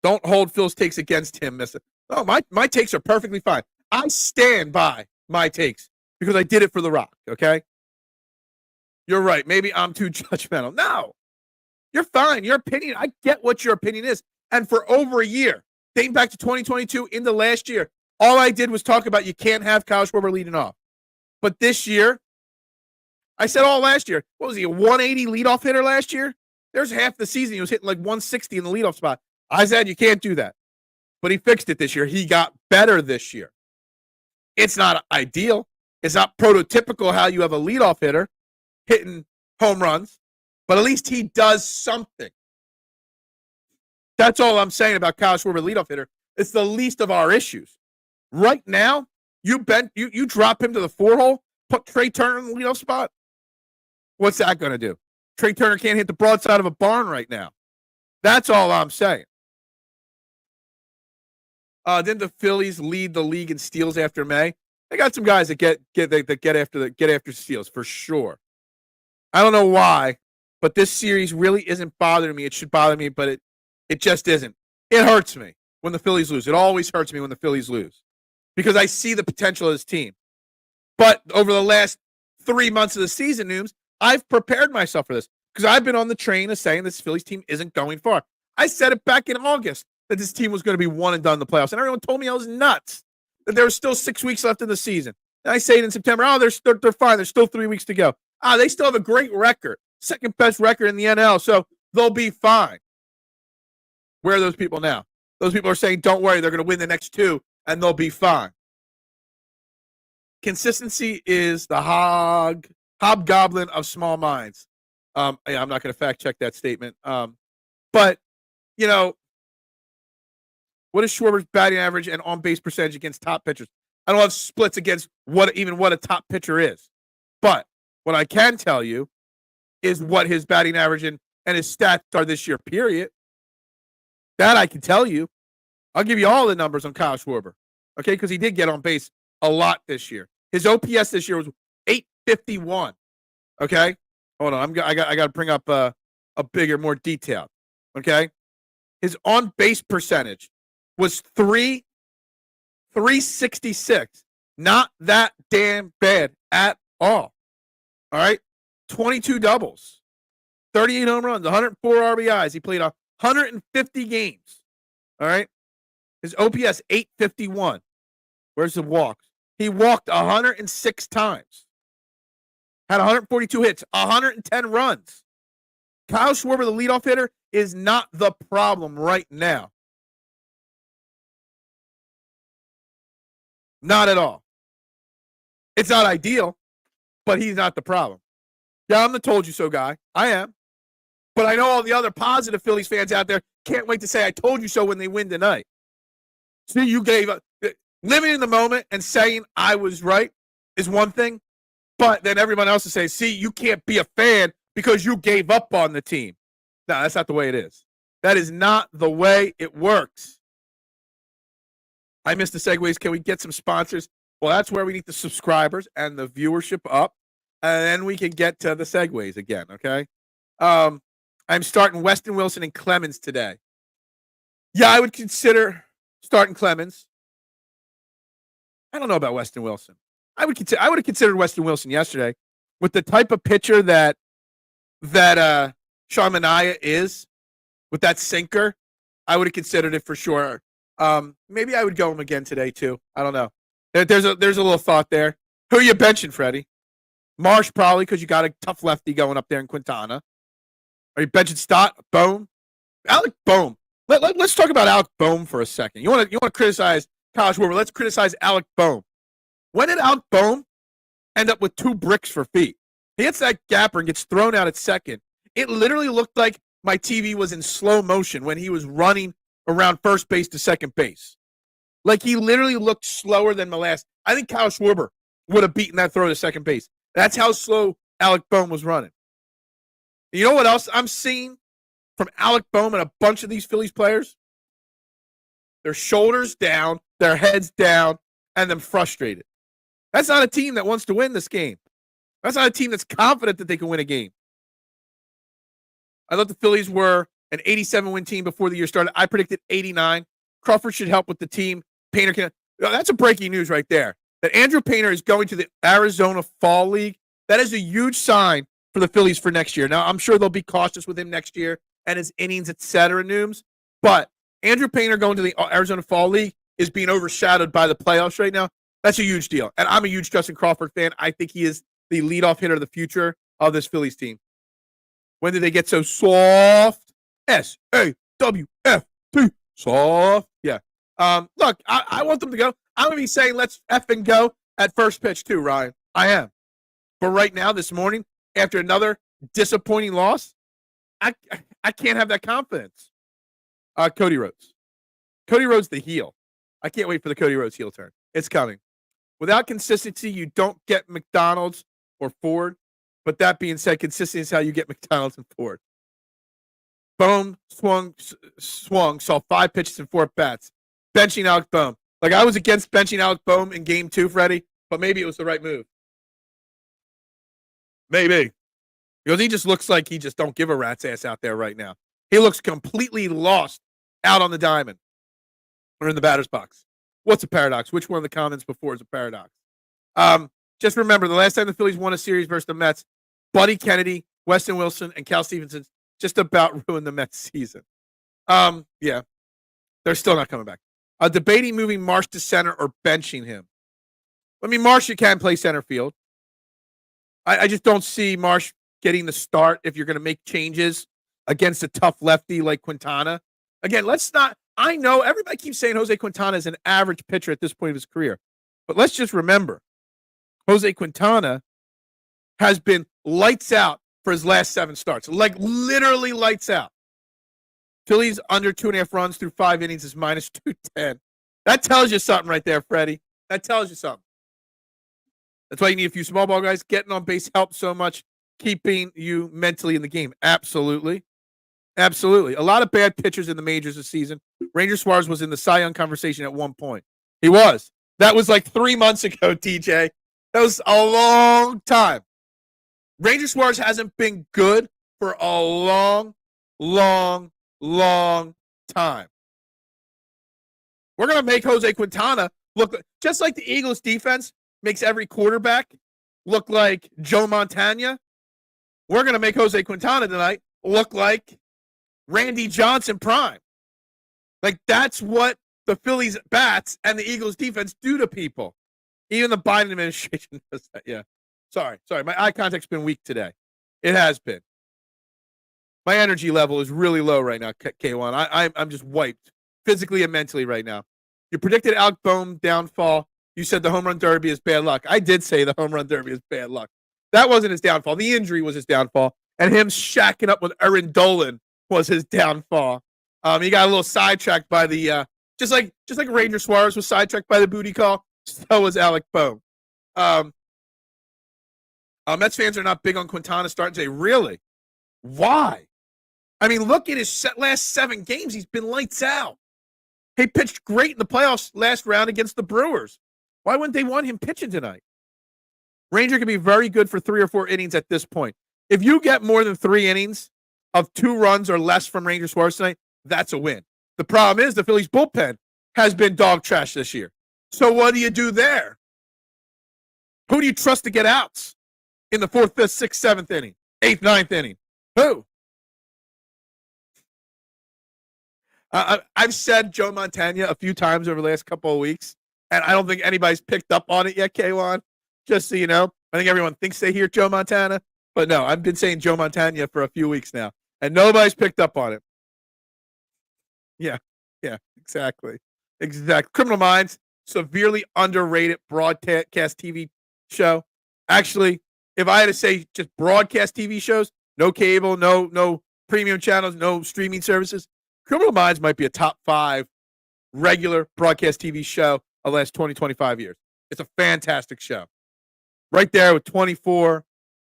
Don't hold Phil's takes against him, mister. No, my takes are perfectly fine. I stand by my takes because I did it for The Rock, okay? You're right. Maybe I'm too judgmental. No. You're fine. Your opinion, I get what your opinion is. And for over a year, dating back to 2022 into last year, all I did was talk about you can't have Kyle Schwarber leading off. But this year, I said all last year, what was he, a 180 leadoff hitter last year? There's half the season he was hitting like 160 in the leadoff spot. I said you can't do that. But he fixed it this year. He got better this year. It's not ideal. It's not prototypical how you have a leadoff hitter hitting home runs, but at least he does something. That's all I'm saying about Kyle Schwarber, leadoff hitter. It's the least of our issues. Right now, you drop him to the 4-hole, put Trey Turner in the leadoff spot. What's that going to do? Trey Turner can't hit the broadside of a barn right now. That's all I'm saying. Didn't the Phillies lead the league in steals after May? They got some guys that get after steals for sure. I don't know why, but this series really isn't bothering me. It should bother me, but it just isn't. It hurts me when the Phillies lose. It always hurts me when the Phillies lose because I see the potential of this team. But over the last 3 months of the season, Nooms, I've prepared myself for this because I've been on the train of saying this Phillies team isn't going far. I said it back in August that this team was going to be one and done in the playoffs, and everyone told me I was nuts, that there was still 6 weeks left in the season. And I say it in September, they're fine. There's still 3 weeks to go. They still have a great record, second best record in the NL, so they'll be fine. Where are those people now? Those people are saying, don't worry, they're going to win the next 2, and they'll be fine. Consistency is the hobgoblin of small minds. I'm not going to fact check that statement. But, you know, what is Schwarber's batting average and on-base percentage against top pitchers? I don't have splits against what a top pitcher is. But what I can tell you is what his batting average and his stats are this year, period. That I can tell you. I'll give you all the numbers on Kyle Schwarber, okay, because he did get on base a lot this year. His OPS this year was 851, okay? Hold on, I got to bring up a bigger, more detailed, okay? His on-base percentage was 366. Not that damn bad at all. All right? 22 doubles, 38 home runs, 104 RBIs. He played 150 games. All right? His OPS, 851. Where's the walks? He walked 106 times. Had 142 hits, 110 runs. Kyle Schwarber, the leadoff hitter, is not the problem right now. Not at all. It's not ideal, but he's not the problem. Yeah, I'm the told you so guy. I am. But I know all the other positive Phillies fans out there can't wait to say I told you so when they win tonight. See, you gave up. Living in the moment and saying I was right is one thing, but then everyone else will say, see, you can't be a fan because you gave up on the team. No, that's not the way it is. That is not the way it works. I missed the segues. Can we get some sponsors? Well, that's where we need the subscribers and the viewership up, and then we can get to the segues again, okay? I'm starting Weston Wilson and Clemens today. Yeah, I would consider starting Clemens. I don't know about Weston Wilson. I would have considered Weston Wilson yesterday with the type of pitcher that Sean Manaea is, with that sinker. I would have considered it for sure. Maybe I would go him again today too. I don't know. There's a little thought there. Who are you benching, Freddie? Marsh probably because you got a tough lefty going up there in Quintana. Are you benching Stott? Bohm? Alec Bohm. Let's talk about Alec Bohm for a second. You want to criticize Kyle Schwarber. Let's criticize Alec Bohm. When did Alec Bohm end up with 2 bricks for feet? He hits that gapper and gets thrown out at second. It literally looked like my TV was in slow motion when he was running around first base to second base. Like he literally looked slower than Molas. I think Kyle Schwarber would have beaten that throw to second base. That's how slow Alec Bohm was running. You know what else I'm seeing from Alec Bohm and a bunch of these Phillies players? Their shoulders down, their heads down, and them frustrated. That's not a team that wants to win this game. That's not a team that's confident that they can win a game. I thought the Phillies were an 87-win team before the year started. I predicted 89. Crawford should help with the team. Painter can. That's a breaking news right there. That Andrew Painter is going to the Arizona Fall League. That is a huge sign for the Phillies for next year. Now, I'm sure they'll be cautious with him next year and his innings, etc. Nooms. But Andrew Painter going to the Arizona Fall League is being overshadowed by the playoffs right now. That's a huge deal. And I'm a huge Justin Crawford fan. I think he is the leadoff hitter of the future of this Phillies team. When did they get so soft? S-A-W-F-T. Soft. Yeah. Look, I want them to go. I'm going to be saying let's effing go at first pitch too, Ryan. I am. But right now, this morning, after another disappointing loss, I can't have that confidence. Cody Rhodes. Cody Rhodes the heel. I can't wait for the Cody Rhodes heel turn. It's coming. Without consistency, you don't get McDonald's or Ford. But that being said, consistency is how you get McDonald's and Ford. Bohm swung, saw 5 pitches and 4 bats. Benching Alec Bohm. Like, I was against benching Alec Bohm in game 2, Freddie, but maybe it was the right move. Maybe. Because he just looks like he just don't give a rat's ass out there right now. He looks completely lost out on the diamond or in the batter's box. What's a paradox? Which one of the comments before is a paradox? Just remember, the last time the Phillies won a series versus the Mets, Buddy Kennedy, Weston Wilson, and Cal Stevenson just about ruined the Mets season. Yeah, they're still not coming back. Debating moving Marsh to center or benching him. I mean, Marsh, you can play center field. I just don't see Marsh getting the start if you're going to make changes against a tough lefty like Quintana. Again, let's not. I know everybody keeps saying Jose Quintana is an average pitcher at this point of his career. But let's just remember, Jose Quintana has been lights out for his last 7 starts. Like, literally lights out. Phillies under 2.5 runs through 5 innings is minus 210. That tells you something right there, Freddie. That tells you something. That's why you need a few small ball guys. Getting on base helps so much, keeping you mentally in the game. Absolutely. Absolutely. A lot of bad pitchers in the majors this season. Ranger Suarez was in the Cy Young conversation at one point. He was. That was like 3 months ago, TJ. That was a long time. Ranger Suarez hasn't been good for a long time. We're going to make Jose Quintana look just like the Eagles defense makes every quarterback look like Joe Montana. We're going to make Jose Quintana tonight look like Randy Johnson prime. Like, that's what the Phillies bats and the Eagles defense do to people. Even the Biden administration does that. Yeah. Sorry. My eye contact's been weak today. It has been. My energy level is really low right now, K1. I'm just wiped physically and mentally right now. You predicted Alec Bohm downfall. You said the home run derby is bad luck. I did say the home run derby is bad luck. That wasn't his downfall. The injury was his downfall. And him shacking up with Aaron Dolan was his downfall. He got a little sidetracked by the just like Ranger Suarez was sidetracked by the booty call. So was Alec Bohm. Mets fans are not big on Quintana starting today. Really? Why? I mean, look at his last 7 games. He's been lights out. He pitched great in the playoffs last round against the Brewers. Why wouldn't they want him pitching tonight? Ranger can be very good for 3 or 4 innings at this point. If you get more than 3 innings of 2 runs or less from Ranger Suarez tonight, that's a win. The problem is the Phillies bullpen has been dog trash this year. So what do you do there? Who do you trust to get outs in the 4th, 5th, 6th, 7th inning, 8th, 9th inning? Who? I've said Joe Montana a few times over the last couple of weeks. And I don't think anybody's picked up on it yet, K1. Just so you know. I think everyone thinks they hear Joe Montana. But no, I've been saying Joe Montana for a few weeks now. And nobody's picked up on it. Yeah. Yeah, exactly. Exactly. Criminal Minds, severely underrated broadcast TV show. Actually, if I had to say just broadcast TV shows, no cable, no premium channels, no streaming services, Criminal Minds might be a top 5 regular broadcast TV show of the last 20, 25 years. It's a fantastic show. Right there with 24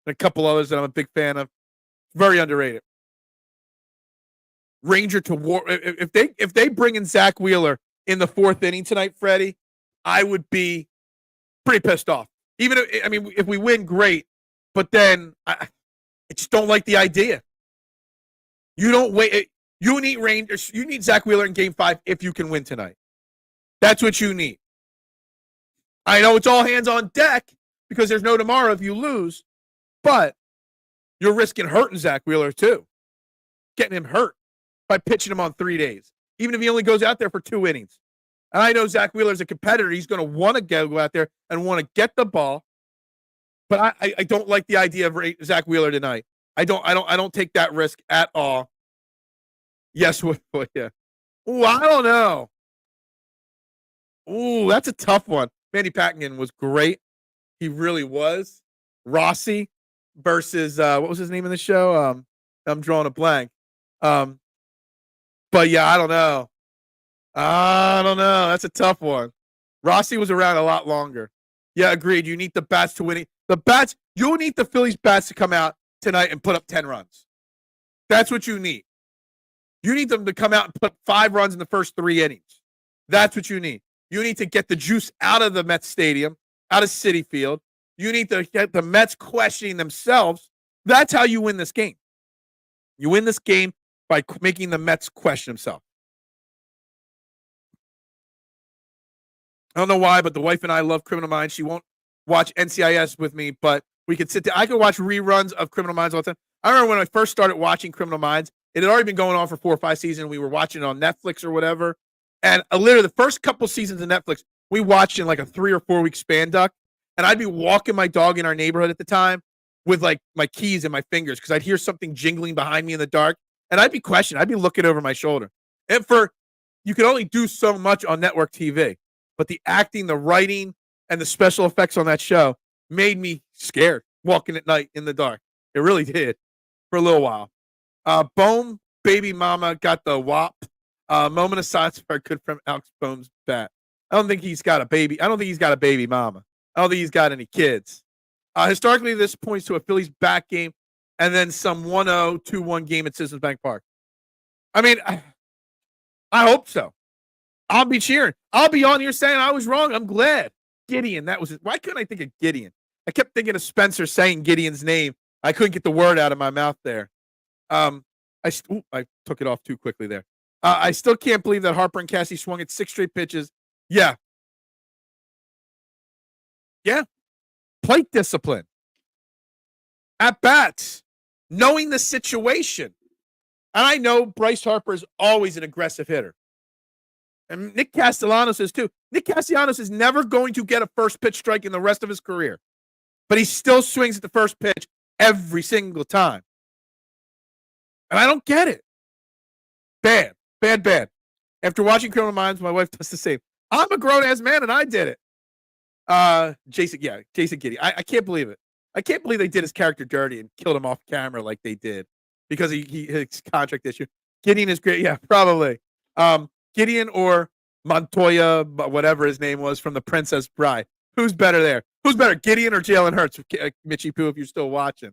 and a couple others that I'm a big fan of. Very underrated. Ranger to war. If they bring in Zach Wheeler in the 4th inning tonight, Freddie, I would be pretty pissed off. Even if we win, great. But then I just don't like the idea. You don't wait. You need Rangers. You need Zach Wheeler in Game 5 if you can win tonight. That's what you need. I know it's all hands on deck because there's no tomorrow if you lose, but you're risking hurting Zach Wheeler too, getting him hurt by pitching him on 3 days, even if he only goes out there for 2 innings. And I know Zach Wheeler's a competitor. He's going to want to go out there and want to get the ball. But I don't like the idea of Zach Wheeler tonight. I don't take that risk at all. Yes, yeah. Ooh, I don't know. Ooh, that's a tough one. Manny Pacquiao was great. He really was. Rossi versus what was his name in the show? I'm drawing a blank. But yeah, I don't know. That's a tough one. Rossi was around a lot longer. Yeah, agreed. You need the bats to win it. You need the Phillies bats to come out tonight and put up 10 runs. That's what you need. You need them to come out and put 5 runs in the first 3 innings. That's what you need. You need to get the juice out of the Mets Stadium, out of Citi Field. You need to get the Mets questioning themselves. That's how you win this game. You win this game by making the Mets question themselves. I don't know why, but the wife and I love Criminal Minds. She won't watch NCIS with me, but we could sit there. I could watch reruns of Criminal Minds all the time. I remember when I first started watching Criminal Minds, it had already been going on for 4 or 5 seasons. We were watching it on Netflix or whatever. And literally the first couple seasons of Netflix, we watched in like a 3 or 4 week span, Duck. And I'd be walking my dog in our neighborhood at the time with like my keys in my fingers because I'd hear something jingling behind me in the dark. And I'd be questioning. I'd be looking over my shoulder. And you can only do so much on network TV. But the acting, the writing, and the special effects on that show made me scared walking at night in the dark. It really did for a little while. Bohm, baby mama, got the whop. Moment of silence for our good friend Alex Bohm's bat. I don't think he's got a baby. I don't think he's got a baby mama. I don't think he's got any kids. Historically, this points to a Phillies back game and then some 1-0, 2-1 game at Citizens Bank Park. I mean, I hope so. I'll be cheering. I'll be on here saying I was wrong. I'm glad. Gideon, that was it. Why couldn't I think of Gideon? I kept thinking of Spencer saying Gideon's name. I couldn't get the word out of my mouth there. I took it off too quickly there. I still can't believe that Harper and Cassie swung at 6 straight pitches. Yeah. Yeah. Plate discipline. At bats. Knowing the situation. And I know Bryce Harper is always an aggressive hitter. And Nick Castellanos is too. Nick Castellanos is never going to get a first pitch strike in the rest of his career. But he still swings at the first pitch every single time. And I don't get it. Bad. After watching Criminal Minds, my wife does the same. I'm a grown-ass man, and I did it. Jason Giddey. I can't believe it. I can't believe they did his character dirty and killed him off camera like they did because his contract issue. Gideon is great. Yeah, probably. Gideon or Montoya, whatever his name was, from The Princess Bride. Who's better there? Who's better, Gideon or Jalen Hurts? Mitchie Poo, if you're still watching.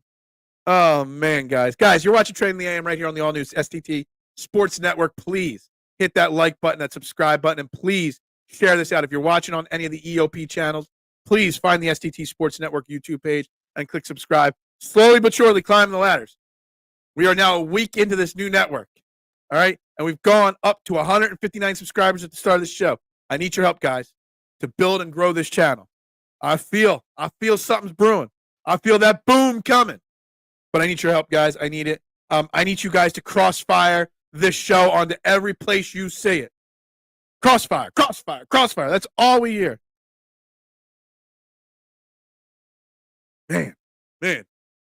Oh, man, guys. Guys, you're watching Training the AM right here on the all-new STT Sports Network. Please hit that like button, that subscribe button, and please share this out. If you're watching on any of the EOP channels, please find the STT Sports Network YouTube page and click subscribe. Slowly but surely climbing the ladders. We are now a week into this new network. All right? And we've gone up to 159 subscribers at the start of this show. I need your help, guys, to build and grow this channel. I feel something's brewing. I feel that boom coming. But I need your help, guys. I need it. I need you guys to crossfire this show onto every place you see it. Crossfire, crossfire, crossfire. That's all we hear. Man.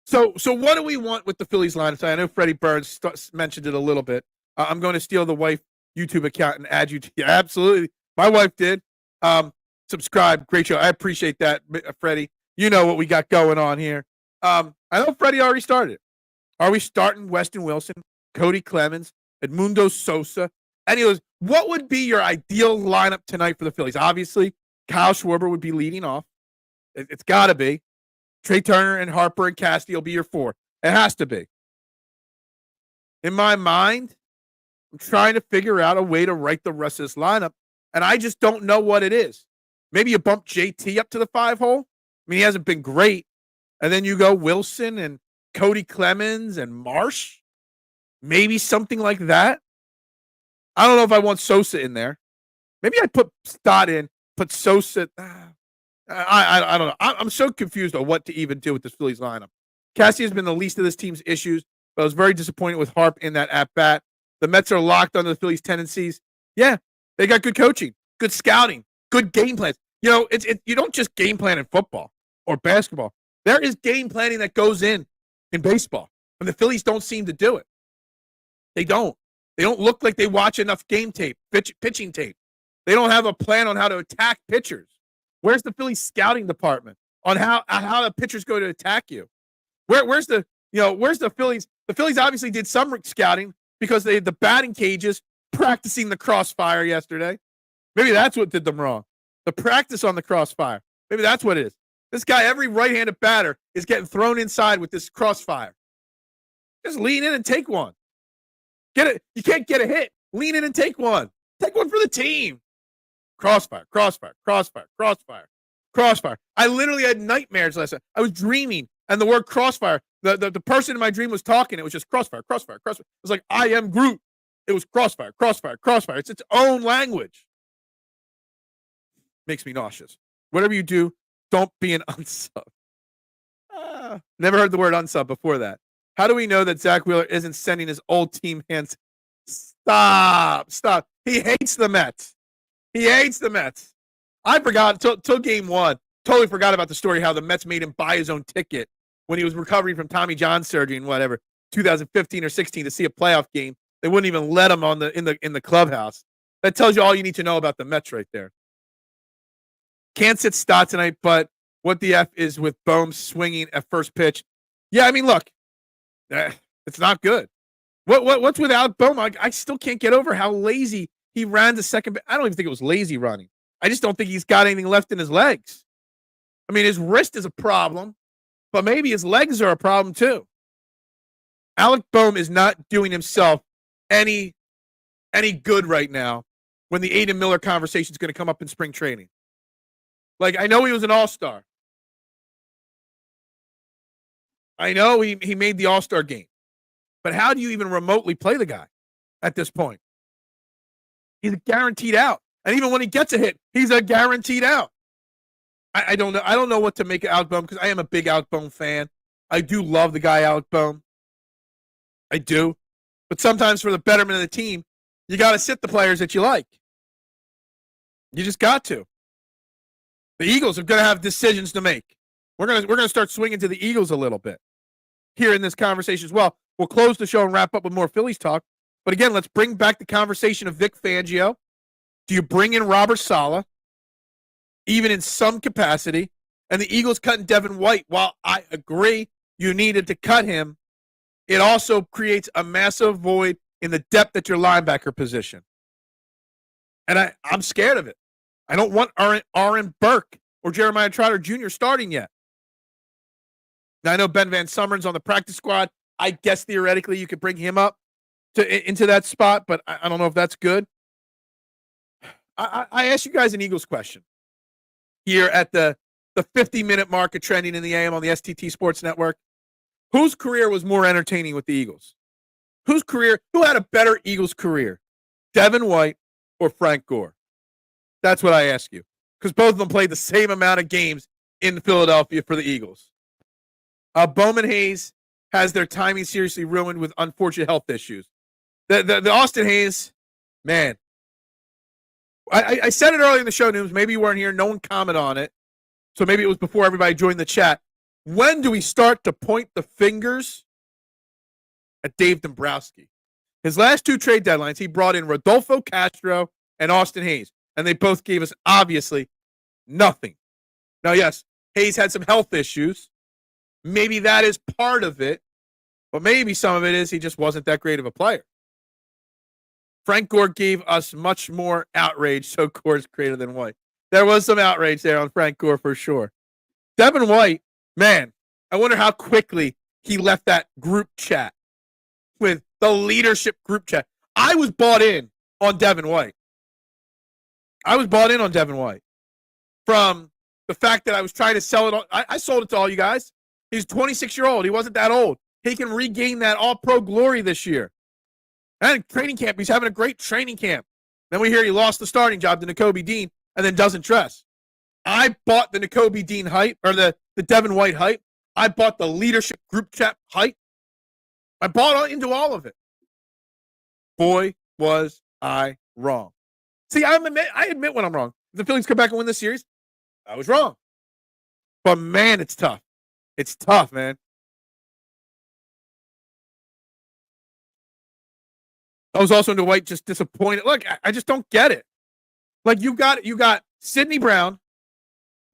So what do we want with the Phillies lineup? I know Freddie Burns mentioned it a little bit. I'm going to steal the wife YouTube account and add you to. Yeah, absolutely. My wife did. Subscribe. Great show. I appreciate that, Freddie. You know what we got going on here. I know Freddie already started. Are we starting Weston Wilson, Cody Clemens, Edmundo Sosa? Any of those? What would be your ideal lineup tonight for the Phillies? Obviously, Kyle Schwarber would be leading off. It's got to be. Trey Turner and Harper and Cassidy will be your 4. It has to be. In my mind, I'm trying to figure out a way to write the rest of this lineup, and I just don't know what it is. Maybe you bump JT up to the 5 hole. I mean, he hasn't been great. And then you go Wilson and Cody Clemens and Marsh. Maybe something like that. I don't know if I want Sosa in there. Maybe I put Stott in, put Sosa. I don't know. I'm so confused on what to even do with this Phillies lineup. Cassie has been the least of this team's issues, but I was very disappointed with Harp in that at-bat. The Mets are locked onto the Phillies' tendencies. Yeah, they got good coaching, good scouting, good game plans. You know, you don't just game plan in football or basketball. There is game planning that goes in baseball, and the Phillies don't seem to do it. They don't. They don't look like they watch enough game tape, pitching tape. They don't have a plan on how to attack pitchers. Where's the Phillies scouting department on how the pitchers go to attack you? Where's the Phillies? The Phillies obviously did some scouting because they had the batting cages practicing the crossfire yesterday. Maybe that's what did them wrong. The practice on the crossfire. Maybe that's what it is. This guy, every right-handed batter, is getting thrown inside with this crossfire. Just lean in and take one. Get it. You can't get a hit. Lean in and take one. Take one for the team. Crossfire, crossfire, crossfire, crossfire, crossfire. I literally had nightmares last night. I was dreaming, and the word crossfire, the person in my dream was talking. It was just crossfire, crossfire, crossfire. It was like, I am Groot. It was crossfire, crossfire, crossfire. It's its own language. Makes me nauseous. Whatever you do, don't be an unsub. Never heard the word unsub before that. How do we know that Zach Wheeler isn't sending his old team hands? Stop. He hates the Mets. I forgot till game 1. Totally forgot about the story how the Mets made him buy his own ticket when he was recovering from Tommy John surgery in 2015 or 16 to see a playoff game. They wouldn't even let him in the clubhouse. That tells you all you need to know about the Mets right there. Can't sit Stott tonight, but what the F is with Bohm swinging at first pitch? Yeah, I mean, look, it's not good. What's without Bohm? I still can't get over how lazy he ran to second. I don't even think it was lazy running. I just don't think he's got anything left in his legs. I mean, his wrist is a problem, but maybe his legs are a problem too. Alec Bohm is not doing himself any good right now when the Aiden Miller conversation is going to come up in spring training. Like, I know he was an all-star. I know he made the all-star game. But how do you even remotely play the guy at this point? He's a guaranteed out. And even when he gets a hit, he's a guaranteed out. I don't know. I don't know what to make of Alec Bohm because I am a big Alec Bohm fan. I do love the guy Alec Bohm. I do. But sometimes for the betterment of the team, you got to sit the players that you like. You just got to. The Eagles are going to have decisions to make. We're going to start swinging to the Eagles a little bit here in this conversation as well. We'll close the show and wrap up with more Phillies talk. But again, let's bring back the conversation of Vic Fangio. Do you bring in Robert Saleh, even in some capacity? And the Eagles cutting Devin White, while I agree you needed to cut him, it also creates a massive void in the depth at your linebacker position. And I'm scared of it. I don't want Aaron Burke or Jeremiah Trotter Jr. starting yet. Now, I know Ben Van Summer's on the practice squad. I guess theoretically you could bring him up into that spot, but I don't know if that's good. I asked you guys an Eagles question here at the 50-minute mark of Trending in the AM on the STT Sports Network. Whose career was more entertaining with the Eagles? Who had a better Eagles career? Devin White or Frank Gore? That's what I ask you. Because both of them played the same amount of games in Philadelphia for the Eagles. Bowman Hayes has their timing seriously ruined with unfortunate health issues. The Austin Hayes, man, I said it earlier in the show, News. Maybe you weren't here. No one commented on it. So maybe it was before everybody joined the chat. When do we start to point the fingers at Dave Dombrowski? His last 2 trade deadlines, he brought in Rodolfo Castro and Austin Hayes, and they both gave us, obviously, nothing. Now, yes, Hayes had some health issues. Maybe that is part of it, but maybe some of it is he just wasn't that great of a player. Frank Gore gave us much more outrage, so Gore's greater than White. There was some outrage there on Frank Gore for sure. Devin White, man, I wonder how quickly he left that group chat with the leadership group chat. I was bought in on Devin White. From the fact that I was trying to sell it. I sold it to all you guys. He's 26-year-old. He wasn't that old. He can regain that all-pro glory this year. And training camp, he's having a great training camp. Then we hear he lost the starting job to Nakobe Dean and then doesn't dress. I bought the Nakobe Dean hype, or the Devin White hype. I bought the leadership group chat hype. I bought into all of it. Boy, was I wrong. See, I admit when I'm wrong. If the Phillies come back and win this series, I was wrong. But, man, it's tough. It's tough, man. I was also into White just disappointed. Look, I just don't get it. Like, you got Sidney Brown,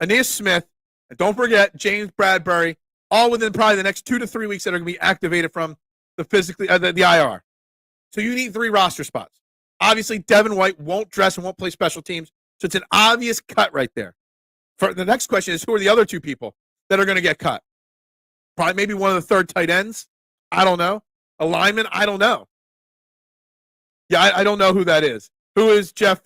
Aeneas Smith, and don't forget James Bradbury, all within probably the next 2 to 3 weeks that are going to be activated from the IR. So you need 3 roster spots. Obviously, Devin White won't dress and won't play special teams, so it's an obvious cut right there. For the next question is, who are the other 2 people that are going to get cut? Probably maybe one of the third tight ends. I don't know. A lineman. I don't know. Yeah, I don't know who that is. Who is Jeff?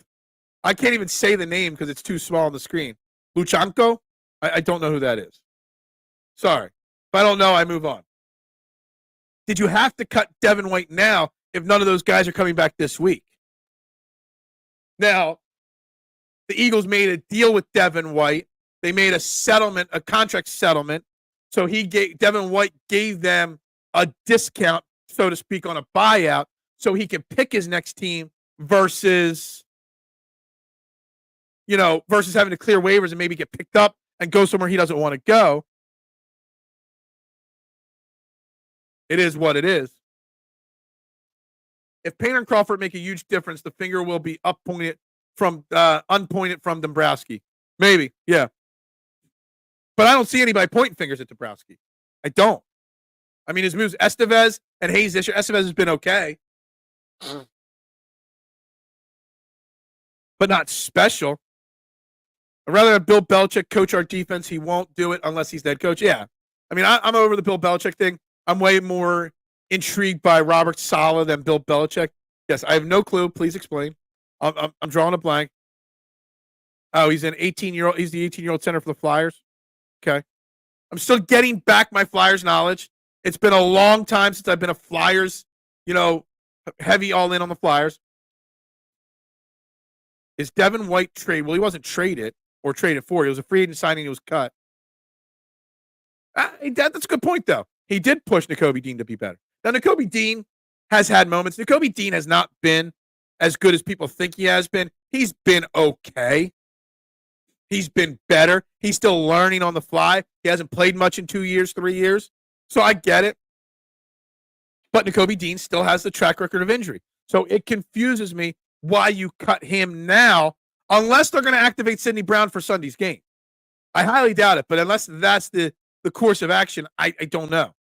I can't even say the name because it's too small on the screen. Luchanko? I don't know who that is. Sorry. If I don't know, I move on. Did you have to cut Devin White now if none of those guys are coming back this week? Now, the Eagles made a deal with Devin White. They made a contract settlement. So Devin White gave them a discount, so to speak, on a buyout so he can pick his next team versus having to clear waivers and maybe get picked up and go somewhere he doesn't want to go. It is what it is. If Painter and Crawford make a huge difference, the finger will be unpointed from Dombrowski. Maybe, yeah. But I don't see anybody pointing fingers at Dombrowski. I don't. I mean, his moves, Estevez and Hayes this year. Estevez has been okay. But not special. I'd rather have Bill Belichick coach our defense. He won't do it unless he's head coach. Yeah. I mean, I'm over the Bill Belichick thing. I'm way more intrigued by Robert Saleh than Bill Belichick. Yes, I have no clue. Please explain. I'm drawing a blank. Oh, he's an 18-year-old. He's the 18-year-old center for the Flyers. Okay. I'm still getting back my Flyers knowledge. It's been a long time since I've been a Flyers, heavy all in on the Flyers. Is Devin White trade? Well, he wasn't traded or traded for. He was a free agent signing. He was cut. That's a good point, though. He did push Nakobe Dean to be better. Now, Nakobe Dean has had moments. Nakobe Dean has not been as good as people think he has been. He's been okay. He's been better. He's still learning on the fly. He hasn't played much in 2 years, 3 years. So I get it. But Nakobe Dean still has the track record of injury. So it confuses me why you cut him now, unless they're going to activate Sidney Brown for Sunday's game. I highly doubt it, but unless that's the course of action, I don't know.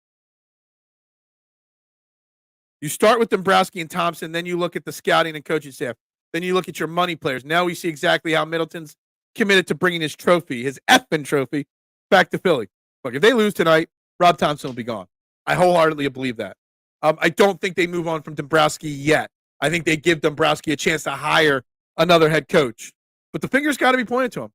You start with Dombrowski and Thompson, then you look at the scouting and coaching staff. Then you look at your money players. Now we see exactly how Middleton's committed to bringing his effing trophy, back to Philly. Look, if they lose tonight, Rob Thompson will be gone. I wholeheartedly believe that. I don't think they move on from Dombrowski yet. I think they give Dombrowski a chance to hire another head coach. But the finger's got to be pointed to him.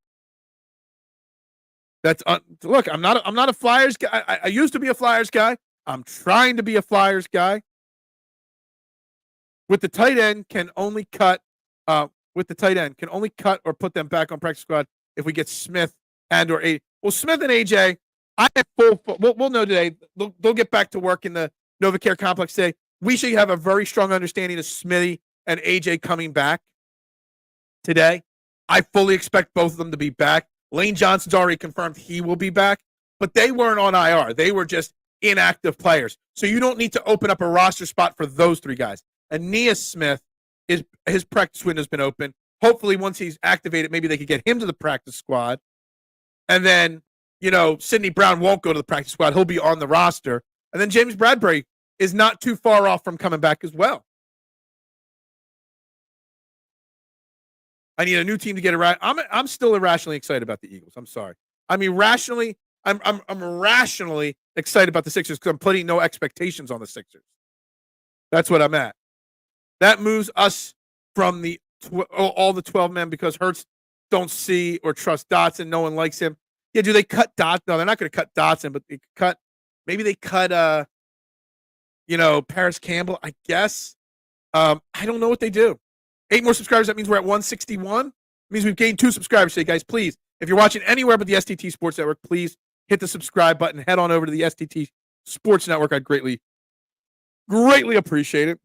Look, I'm not a Flyers guy. I used to be a Flyers guy. I'm trying to be a Flyers guy. With the tight end, can only cut or put them back on practice squad if we get Smith and or AJ. Well, Smith and AJ, I have we'll know today. They'll get back to work in the NovaCare complex today. We should have a very strong understanding of Smithy and AJ coming back. today. I fully expect both of them to be back. Lane Johnson's already confirmed he will be back, but they weren't on IR. They were just inactive players. So you don't need to open up a roster spot for those three guys. Aeneas Smith, his practice window's been open. Hopefully, once he's activated, maybe they could get him to the practice squad. And then, Sidney Brown won't go to the practice squad. He'll be on the roster. And then James Bradbury is not too far off from coming back as well. I need a new team to get around. I'm still irrationally excited about the Eagles. I'm sorry. I mean, rationally, I'm rationally excited about the Sixers because I'm putting no expectations on the Sixers. That's what I'm at. That moves us from all the 12 men because Hurts don't see or trust Dotson. No one likes him. Yeah, do they cut Dotson? No, they're not going to cut Dotson, but maybe they cut Paris Campbell, I guess. I don't know what they do. 8 more subscribers, that means we're at 161. It means we've gained 2 subscribers today, guys. Please, if you're watching anywhere but the STT Sports Network, please hit the subscribe button. Head on over to the STT Sports Network. I'd greatly appreciate it.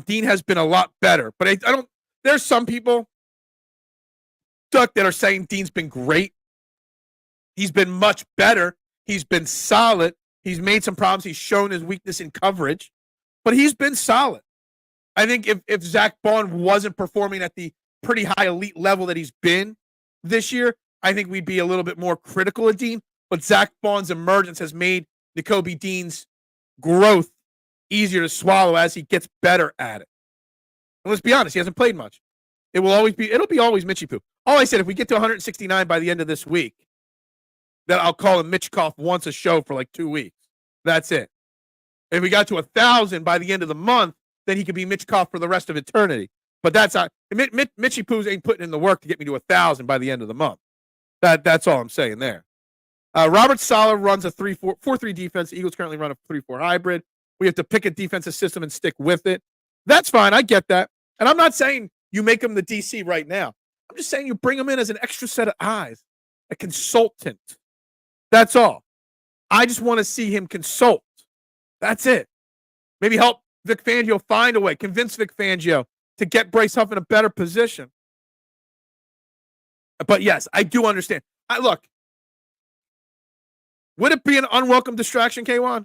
Dean has been a lot better, but I don't. There's some people, Duck, that are saying Dean's been great. He's been much better. He's been solid. He's made some problems. He's shown his weakness in coverage, but he's been solid. I think if Zach Bond wasn't performing at the pretty high elite level that he's been this year, I think we'd be a little bit more critical of Dean. But Zach Bond's emergence has made Nakobe Dean's growth easier to swallow as he gets better at it. And let's be honest, he hasn't played much. It'll be always Mitchy Poo. All I said, if we get to 169 by the end of this week, then I'll call him Mitchkoff once a show for like 2 weeks. That's it. If we got to 1,000 by the end of the month, then he could be Mitchkoff for the rest of eternity. But that's not Mitchy Poo's ain't putting in the work to get me to 1,000 by the end of the month. That's all I'm saying there. Robert Saleh runs a 4-3 defense. The Eagles currently run a 3-4 hybrid. We have to pick a defensive system and stick with it. That's fine. I get that. And I'm not saying you make him the DC right now. I'm just saying you bring him in as an extra set of eyes, a consultant. That's all. I just want to see him consult. That's it. Maybe help Vic Fangio find a way, convince Vic Fangio to get Bryce Huff in a better position. But yes, I do understand. Look, would it be an unwelcome distraction, K1?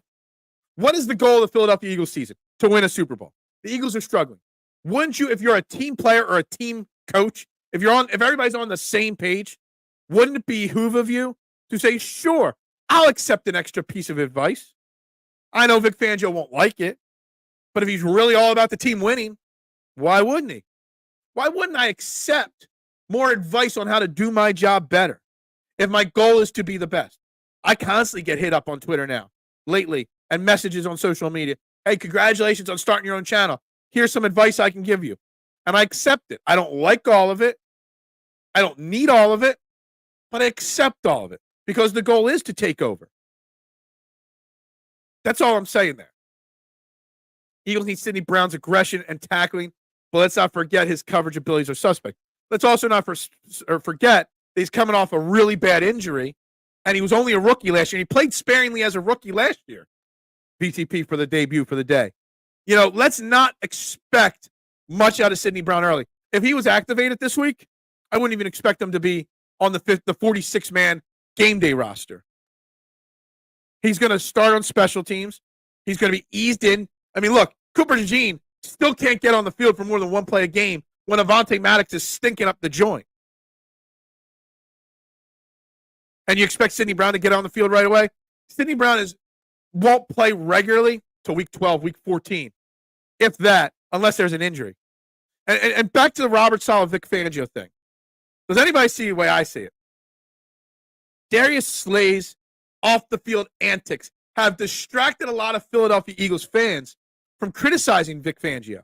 What is the goal of the Philadelphia Eagles season? To win a Super Bowl. The Eagles are struggling. Wouldn't you, if you're a team player or a team coach, if everybody's on the same page, wouldn't it behoove of you to say, sure, I'll accept an extra piece of advice? I know Vic Fangio won't like it, but if he's really all about the team winning, why wouldn't he? Why wouldn't I accept more advice on how to do my job better if my goal is to be the best? I constantly get hit up on Twitter now, lately, and messages on social media. Hey, congratulations on starting your own channel. Here's some advice I can give you. And I accept it. I don't like all of it. I don't need all of it, but I accept all of it because the goal is to take over. That's all I'm saying there. Eagles need Sidney Brown's aggression and tackling, but let's not forget his coverage abilities are suspect. Let's also not forget that he's coming off a really bad injury, and he was only a rookie last year. He played sparingly as a rookie last year. BTP for the debut for the day. Let's not expect much out of Sidney Brown early. If he was activated this week, I wouldn't even expect him to be on the 46-man game day roster. He's going to start on special teams. He's going to be eased in. I mean, look, Cooper DeJean still can't get on the field for more than one play a game when Avonte Maddox is stinking up the joint. And you expect Sidney Brown to get on the field right away? Sidney Brown won't play regularly till week 12, week 14, if that, unless there's an injury. And back to the Robert Saleh, Vic Fangio thing. Does anybody see the way I see it? Darius Slay's off-the-field antics have distracted a lot of Philadelphia Eagles fans from criticizing Vic Fangio.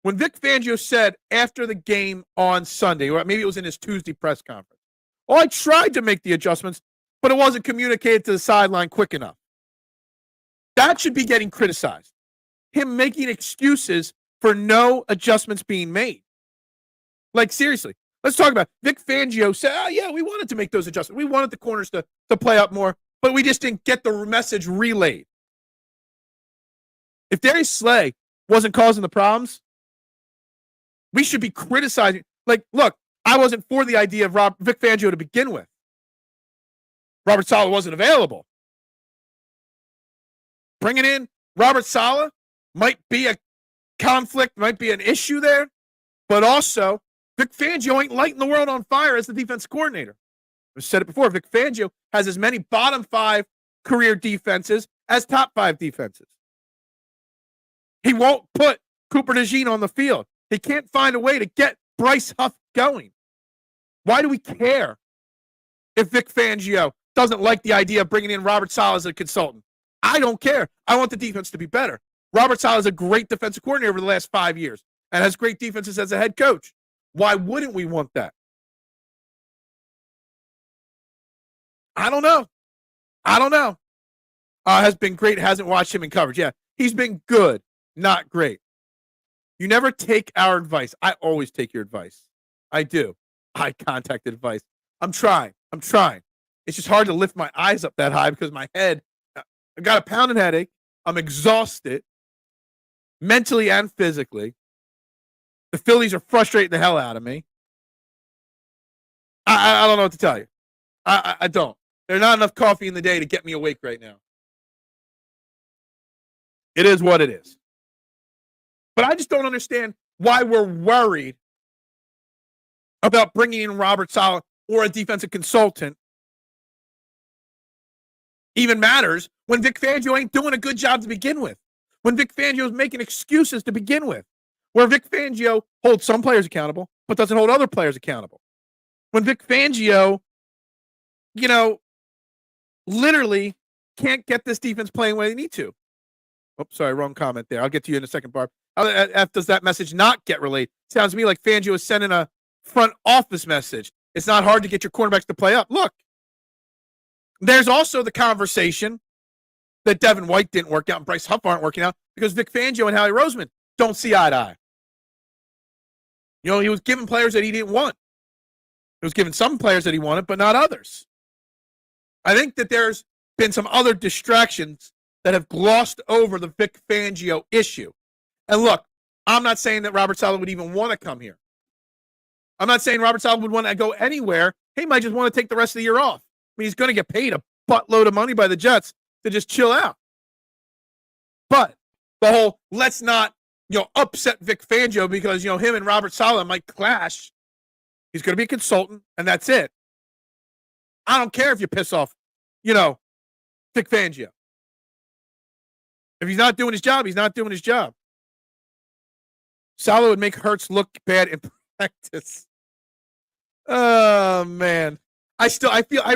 When Vic Fangio said after the game on Sunday, or maybe it was in his Tuesday press conference, I tried to make the adjustments, but it wasn't communicated to the sideline quick enough. That should be getting criticized. Him making excuses for no adjustments being made. Like, seriously, let's talk about it. Vic Fangio said, yeah, we wanted to make those adjustments. We wanted the corners to play up more, but we just didn't get the message relayed. If Darius Slay wasn't causing the problems, We should be criticizing. Like, look, I wasn't for the idea of Vic Fangio to begin with. Robert Saleh wasn't available. Bringing in Robert Saleh might be a conflict, might be an issue there, but also Vic Fangio ain't lighting the world on fire as the defense coordinator. I've said it before. Vic Fangio has as many bottom 5 career defenses as top 5 defenses. He won't put Cooper DeJean on the field. He can't find a way to get Bryce Huff going. Why do we care if Vic Fangio doesn't like the idea of bringing in Robert Saleh as a consultant? I don't care. I want the defense to be better. Robert Saleh is a great defensive coordinator over the last 5 years and has great defenses as a head coach. Why wouldn't we want that? I don't know. Has been great. Hasn't watched him in coverage. Yeah, he's been good, not great. You never take our advice. I always take your advice. I do. Eye contact advice. I'm trying. It's just hard to lift my eyes up that high because my head, I got a pounding headache. I'm exhausted, mentally and physically. The Phillies are frustrating the hell out of me. I don't know what to tell you. I don't. There's not enough coffee in the day to get me awake right now. It is what it is. But I just don't understand why we're worried about bringing in Robert Saleh or a defensive consultant even matters when Vic Fangio ain't doing a good job to begin with. When Vic Fangio is making excuses to begin with. Where Vic Fangio holds some players accountable, but doesn't hold other players accountable. When Vic Fangio, literally can't get this defense playing where they need to. Oops, sorry, wrong comment there. I'll get to you in a second, Barb. How does that message not get relayed? Sounds to me like Fangio is sending a front office message. It's not hard to get your cornerbacks to play up. Look, there's also the conversation that Devin White didn't work out and Bryce Huff aren't working out because Vic Fangio and Howie Roseman don't see eye to eye. He was giving players that he didn't want. He was giving some players that he wanted, but not others. I think that there's been some other distractions that have glossed over the Vic Fangio issue. And look, I'm not saying that Robert Saleh would even want to come here. I'm not saying Robert Saleh would want to go anywhere. He might just want to take the rest of the year off. I mean, he's going to get paid a buttload of money by the Jets to just chill out. But the whole let's not, upset Vic Fangio because, him and Robert Saleh might clash. He's going to be a consultant, and that's it. I don't care if you piss off, Vic Fangio. If he's not doing his job, he's not doing his job. Saleh would make Hurts look bad in practice. Oh, man. I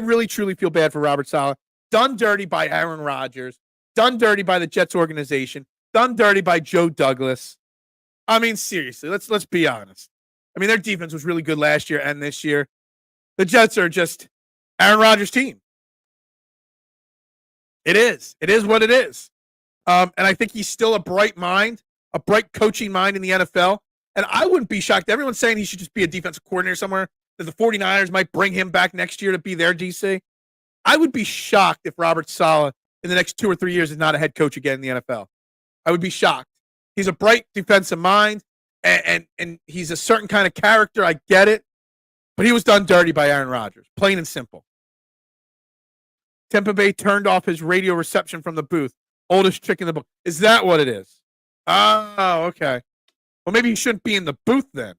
really, truly feel bad for Robert Saleh. Done dirty by Aaron Rodgers. Done dirty by the Jets organization. Done dirty by Joe Douglas. I mean, seriously, let's be honest. I mean, their defense was really good last year and this year. The Jets are just Aaron Rodgers' team. It is. It is what it is. And I think he's still a bright mind, a bright coaching mind in the NFL. And I wouldn't be shocked. Everyone's saying he should just be a defensive coordinator somewhere, that the 49ers might bring him back next year to be their DC. I would be shocked if Robert Saleh in the next 2 or 3 years is not a head coach again in the NFL. I would be shocked. He's a bright defensive mind, and he's a certain kind of character. I get it. But he was done dirty by Aaron Rodgers, plain and simple. Tampa Bay turned off his radio reception from the booth. Oldest trick in the book. Is that what it is? Oh, okay. Well, maybe he shouldn't be in the booth then.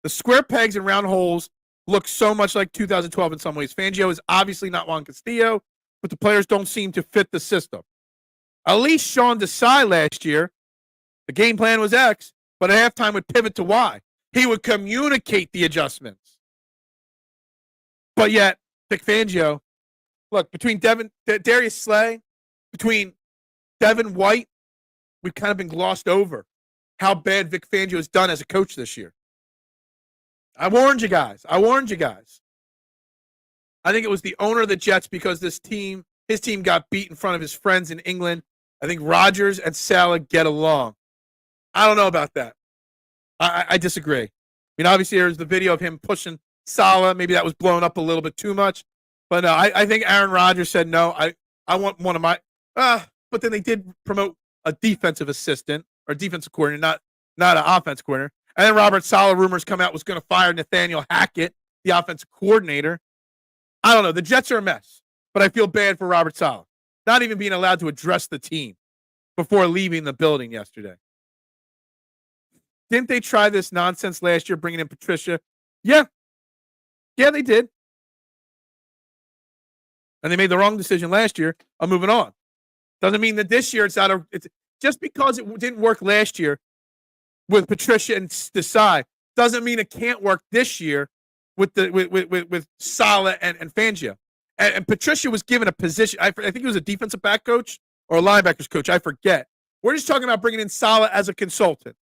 The square pegs and round holes look so much like 2012 in some ways. Fangio is obviously not Juan Castillo, but the players don't seem to fit the system. At least Sean Desai last year, the game plan was X, but at halftime would pivot to Y. He would communicate the adjustments. But yet, Vic Fangio, look, between Darius Slay, between Devin White, we've kind of been glossed over how bad Vic Fangio has done as a coach this year. I warned you guys. I think it was the owner of the Jets because his team got beat in front of his friends in England. I think Rodgers and Saleh get along. I don't know about that. I disagree. I mean, obviously, there's the video of him pushing Saleh. Maybe that was blown up a little bit too much. But no, I think Aaron Rodgers said, no, I want one of my but then they did promote a defensive assistant or defensive coordinator, not an offense coordinator. And then Robert Saleh rumors come out was going to fire Nathaniel Hackett, the offensive coordinator. I don't know. The Jets are a mess, but I feel bad for Robert Saleh, not even being allowed to address the team before leaving the building yesterday. Didn't they try this nonsense last year, bringing in Patricia? Yeah. Yeah, they did. And they made the wrong decision last year. I'm moving on. Doesn't mean that this year it's just because it didn't work last year with Patricia and Desai doesn't mean it can't work this year with Saleh and Fangio. And Patricia was given a position. I think he was a defensive back coach or a linebackers coach. I forget. We're just talking about bringing in Saleh as a consultant,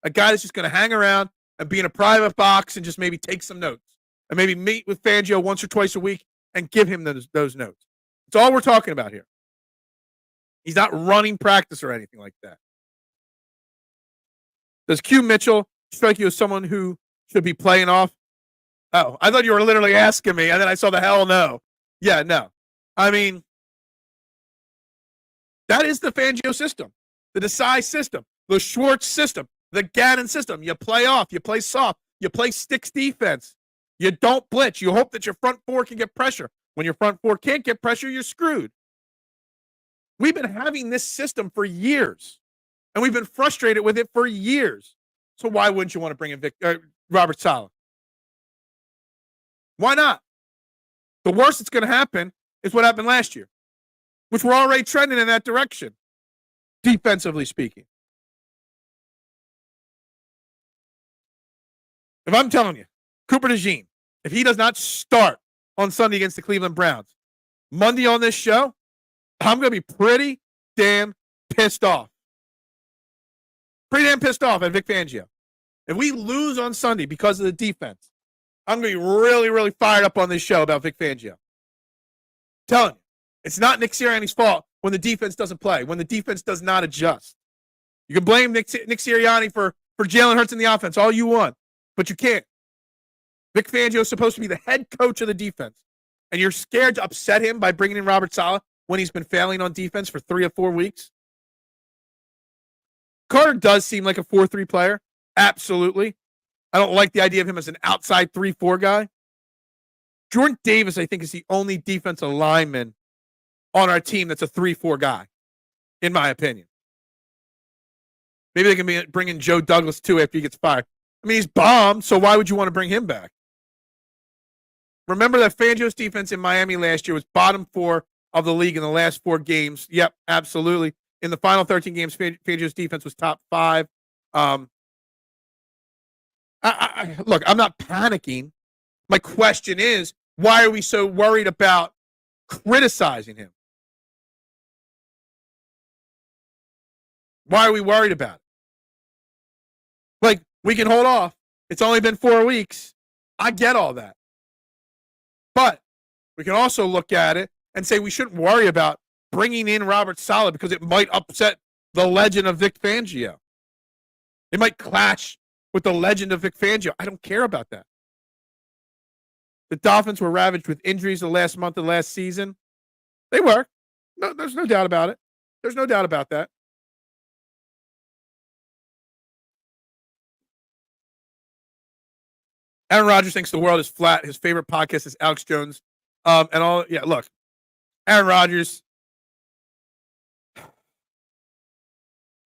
a guy that's just going to hang around and be in a private box and just maybe take some notes and maybe meet with Fangio once or twice a week and give him those notes. That's all we're talking about here. He's not running practice or anything like that. Does Q Mitchell strike you as someone who should be playing off? Oh, I thought you were literally asking me, and then I saw the hell no. Yeah, no. I mean, that is the Fangio system, the Desai system, the Schwartz system, the Gannon system. You play off, you play soft, you play sticks defense. You don't blitz. You hope that your front four can get pressure. When your front four can't get pressure, you're screwed. We've been having this system for years, and we've been frustrated with it for years. So why wouldn't you want to bring in Robert Saleh? Why not? The worst that's going to happen is what happened last year, which we're already trending in that direction, defensively speaking. If I'm telling you, Cooper DeJean, if he does not start on Sunday against the Cleveland Browns, Monday on this show, I'm going to be pretty damn pissed off. Pretty damn pissed off at Vic Fangio. If we lose on Sunday because of the defense, I'm going to be really, really fired up on this show about Vic Fangio. Telling you, it's not Nick Sirianni's fault when the defense doesn't play, when the defense does not adjust. You can blame Nick Sirianni for Jalen Hurts in the offense all you want, but you can't. Vic Fangio is supposed to be the head coach of the defense, and you're scared to upset him by bringing in Robert Saleh when he's been failing on defense for 3 or 4 weeks. Carter does seem like a 4-3 player. Absolutely. I don't like the idea of him as an outside 3-4 guy. Jordan Davis, I think, is the only defensive lineman on our team that's a 3-4 guy, in my opinion. Maybe they can bring in Joe Douglas, too, after he gets fired. I mean, he's bombed, so why would you want to bring him back? Remember that Fangio's defense in Miami last year was bottom 4 of the league in the last 4 games. Yep, absolutely. In the final 13 games, Fangio's defense was top 5. Look, I'm not panicking. My question is, why are we so worried about criticizing him? Why are we worried about it? Like, we can hold off. It's only been 4 weeks. I get all that. But we can also look at it and say we shouldn't worry about bringing in Robert Saleh because it might upset the legend of Vic Fangio. It might clash with the legend of Vic Fangio. I don't care about that. The Dolphins were ravaged with injuries the last month of last season. They were. No, there's no doubt about it. There's no doubt about that. Aaron Rodgers thinks the world is flat. His favorite podcast is Alex Jones. And all, yeah, look, Aaron Rodgers,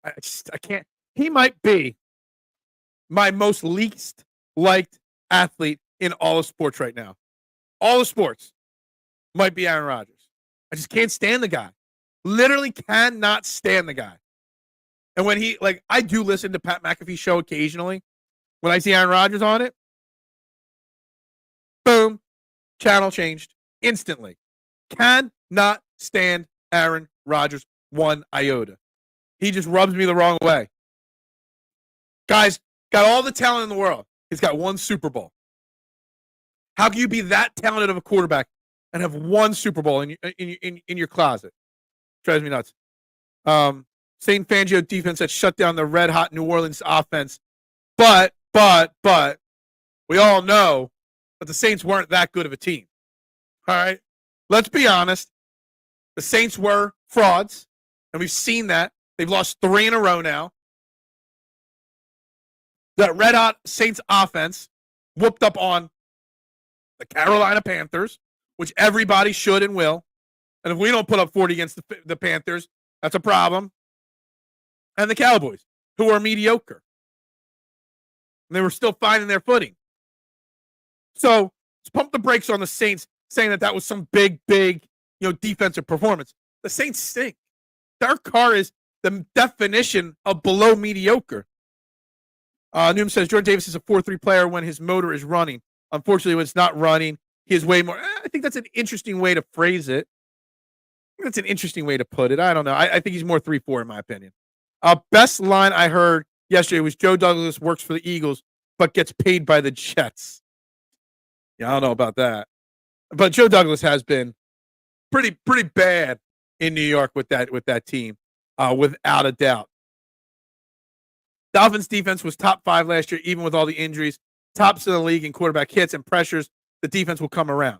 I can't. He might be my most least liked athlete in all of sports right now. All of sports might be Aaron Rodgers. I just can't stand the guy. Literally cannot stand the guy. And when I do listen to Pat McAfee's show occasionally. When I see Aaron Rodgers on it, boom, channel changed instantly. Cannot stand Aaron Rodgers one iota. He just rubs me the wrong way. Guy's got all the talent in the world. He's got 1 Super Bowl. How can you be that talented of a quarterback and have 1 Super Bowl in your closet? Drives me nuts. Saint Fangio defense that shut down the red-hot New Orleans offense. But we all know that the Saints weren't that good of a team. All right? Let's be honest. The Saints were frauds, and we've seen that. They've lost 3 in a row now. That red-hot Saints offense whooped up on the Carolina Panthers, which everybody should and will. And if we don't put up 40 against the Panthers, that's a problem. And the Cowboys, who are mediocre. And they were still finding their footing. So let's pump the brakes on the Saints, saying that was some big, defensive performance. The Saints stink. Their car is the definition of below mediocre. Noom says Jordan Davis is a 4-3 player when his motor is running. Unfortunately, when it's not running, he is way more. I think that's an interesting way to phrase it. That's an interesting way to put it. I don't know. I think he's more 3-4 in my opinion. Best line I heard yesterday was Joe Douglas works for the Eagles, but gets paid by the Jets. Yeah, I don't know about that. But Joe Douglas has been pretty bad in New York with that team, without a doubt. Dolphins defense was top 5 last year, even with all the injuries. Tops in the league in quarterback hits and pressures. The defense will come around.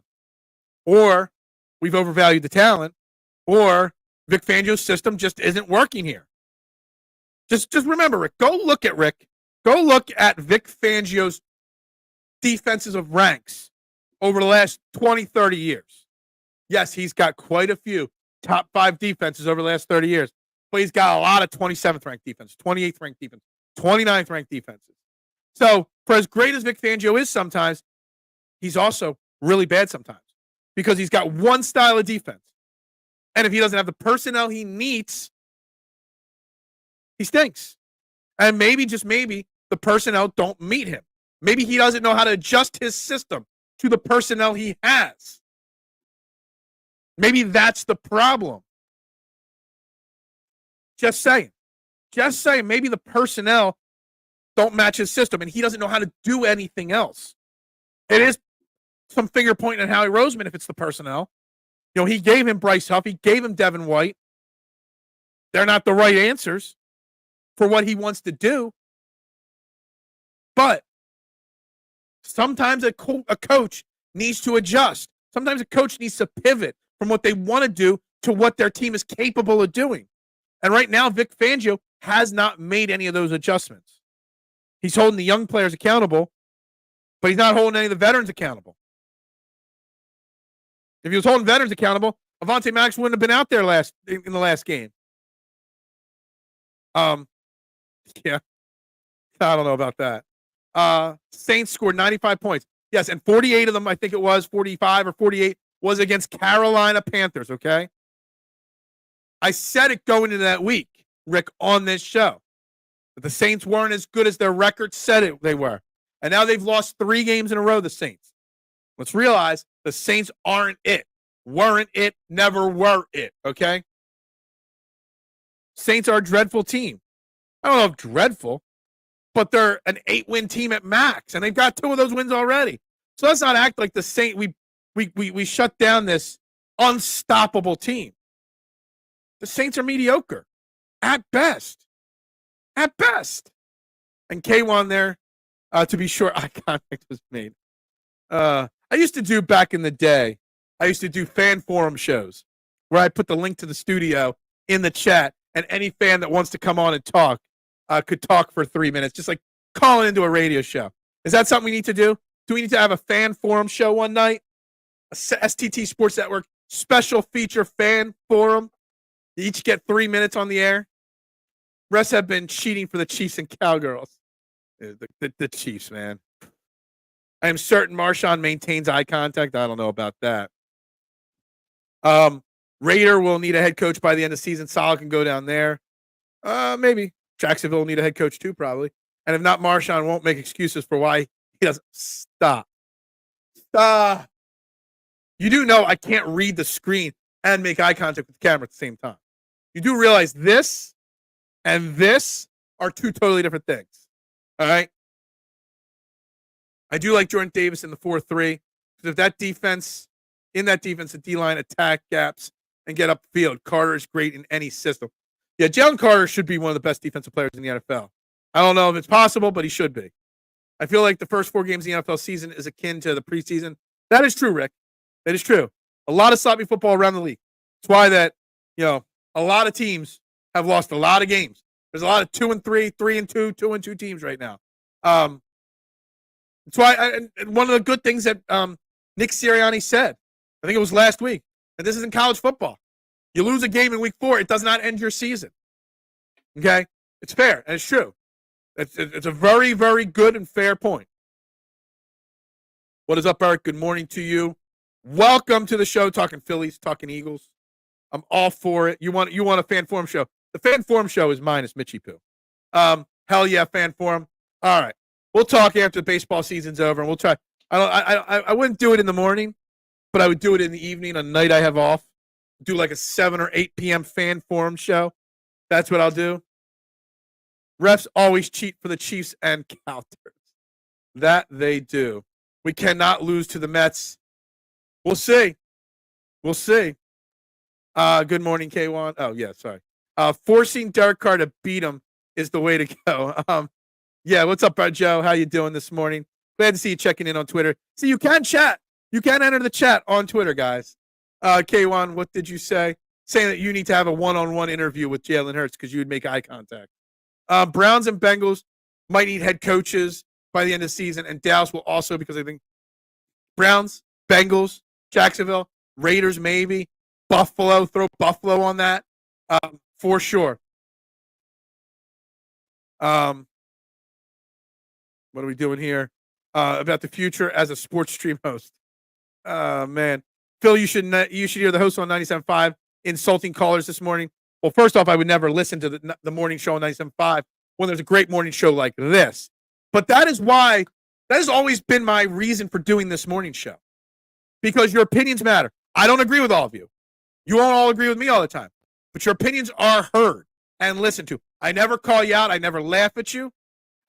Or we've overvalued the talent, or Vic Fangio's system just isn't working here. Just remember, Rick. Go look at Vic Fangio's defenses of ranks over the last 20, 30 years. Yes, he's got quite a few top 5 defenses over the last 30 years, but he's got a lot of 27th ranked defense, 28th ranked defense, 29th ranked defenses. So for as great as Vic Fangio is sometimes, he's also really bad sometimes because he's got one style of defense. And if he doesn't have the personnel he needs, he stinks. And maybe, just maybe, the personnel don't meet him. Maybe he doesn't know how to adjust his system to the personnel he has. Maybe that's the problem. Just saying. Maybe the personnel don't match his system, and he doesn't know how to do anything else. It is some finger pointing at Howie Roseman if it's the personnel. He gave him Bryce Huff. He gave him Devin White. They're not the right answers for what he wants to do. But sometimes a coach needs to adjust. Sometimes a coach needs to pivot from what they want to do to what their team is capable of doing. And right now, Vic Fangio has not made any of those adjustments. He's holding the young players accountable, but he's not holding any of the veterans accountable. If he was holding veterans accountable, Avonte Maddox wouldn't have been out there in the last game. Yeah. I don't know about that. Saints scored 95 points. Yes, and 48 of them, I think it was 45 or 48, was against Carolina Panthers, okay? I said it going into that week, Rick, on this show. That the Saints weren't as good as their record said they were. And now they've lost 3 games in a row, the Saints. Let's realize the Saints aren't it. Weren't it, never were it, okay? Saints are a dreadful team. I don't know if dreadful, but they're an 8-win team at max, and they've got 2 of those wins already. So let's not act like the Saints, we shut down this unstoppable team. The Saints are mediocre at best. At best. And K1 there, to be sure, eye contact was made. I used to do back in the day, I used to do fan forum shows where I put the link to the studio in the chat, and any fan that wants to come on and talk could talk for 3 minutes, just like calling into a radio show. Is that something we need to do? Do we need to have a fan forum show one night? A STT Sports Network special feature fan forum? You each get 3 minutes on the air. Refs have been cheating for the Chiefs and Cowgirls. The Chiefs, man. I am certain Marshawn maintains eye contact. I don't know about that. Raider will need a head coach by the end of the season. Saleh can go down there. Maybe. Jacksonville will need a head coach too, probably. And if not, Marshawn won't make excuses for why he doesn't. Stop. You do know I can't read the screen and make eye contact with the camera at the same time. You do realize this and this are 2 totally different things. All right? I do like Jordan Davis in the 4-3. Because if that defense, the D-line attack gaps and get upfield, Carter is great in any system. Yeah, Jalen Carter should be one of the best defensive players in the NFL. I don't know if it's possible, but he should be. I feel like the first 4 games of the NFL season is akin to the preseason. That is true, Rick. That is true. A lot of sloppy football around the league. It's why that, a lot of teams have lost a lot of games. There's a lot of 2-3, 3-2, 2-2 teams right now. That's why and one of the good things that Nick Sirianni said, I think it was last week, and this is in college football. You lose a game in week 4, it does not end your season. Okay? It's fair, and it's true. It's a very, very good and fair point. What is up, Eric? Good morning to you. Welcome to the show, talking Phillies, talking Eagles. I'm all for it. You want a fan forum show? The fan forum show is minus Mitchie Poo. Hell yeah, fan forum. All right, we'll talk after the baseball season's over, and we'll try. I wouldn't do it in the morning, but I would do it in the evening, a night I have off. Do like a 7 or 8 p.m. fan forum show. That's what I'll do. Refs always cheat for the Chiefs and counters. That they do. We cannot lose to the Mets. We'll see. We'll see. Good morning, K1. Oh, yeah, sorry. Forcing Derek Carr to beat him is the way to go. Yeah, what's up, Joe? How you doing this morning? Glad to see you checking in on Twitter. See, you can chat. You can enter the chat on Twitter, guys. K1, what did you say? Saying that you need to have a one-on-one interview with Jalen Hurts because you would make eye contact. Browns and Bengals might need head coaches by the end of the season, and Dallas will also, because I think Browns, Bengals, Jacksonville, Raiders maybe, Buffalo, throw Buffalo on that for sure. What are we doing here? About the future as a sports stream host. Man. Phil, you should hear the host on 97.5 insulting callers this morning. Well, first off, I would never listen to the morning show on 97.5 when there's a great morning show like this. But that has always been my reason for doing this morning show. Because your opinions matter. I don't agree with all of you. You won't all agree with me all the time. But your opinions are heard and listened to. I never call you out. I never laugh at you.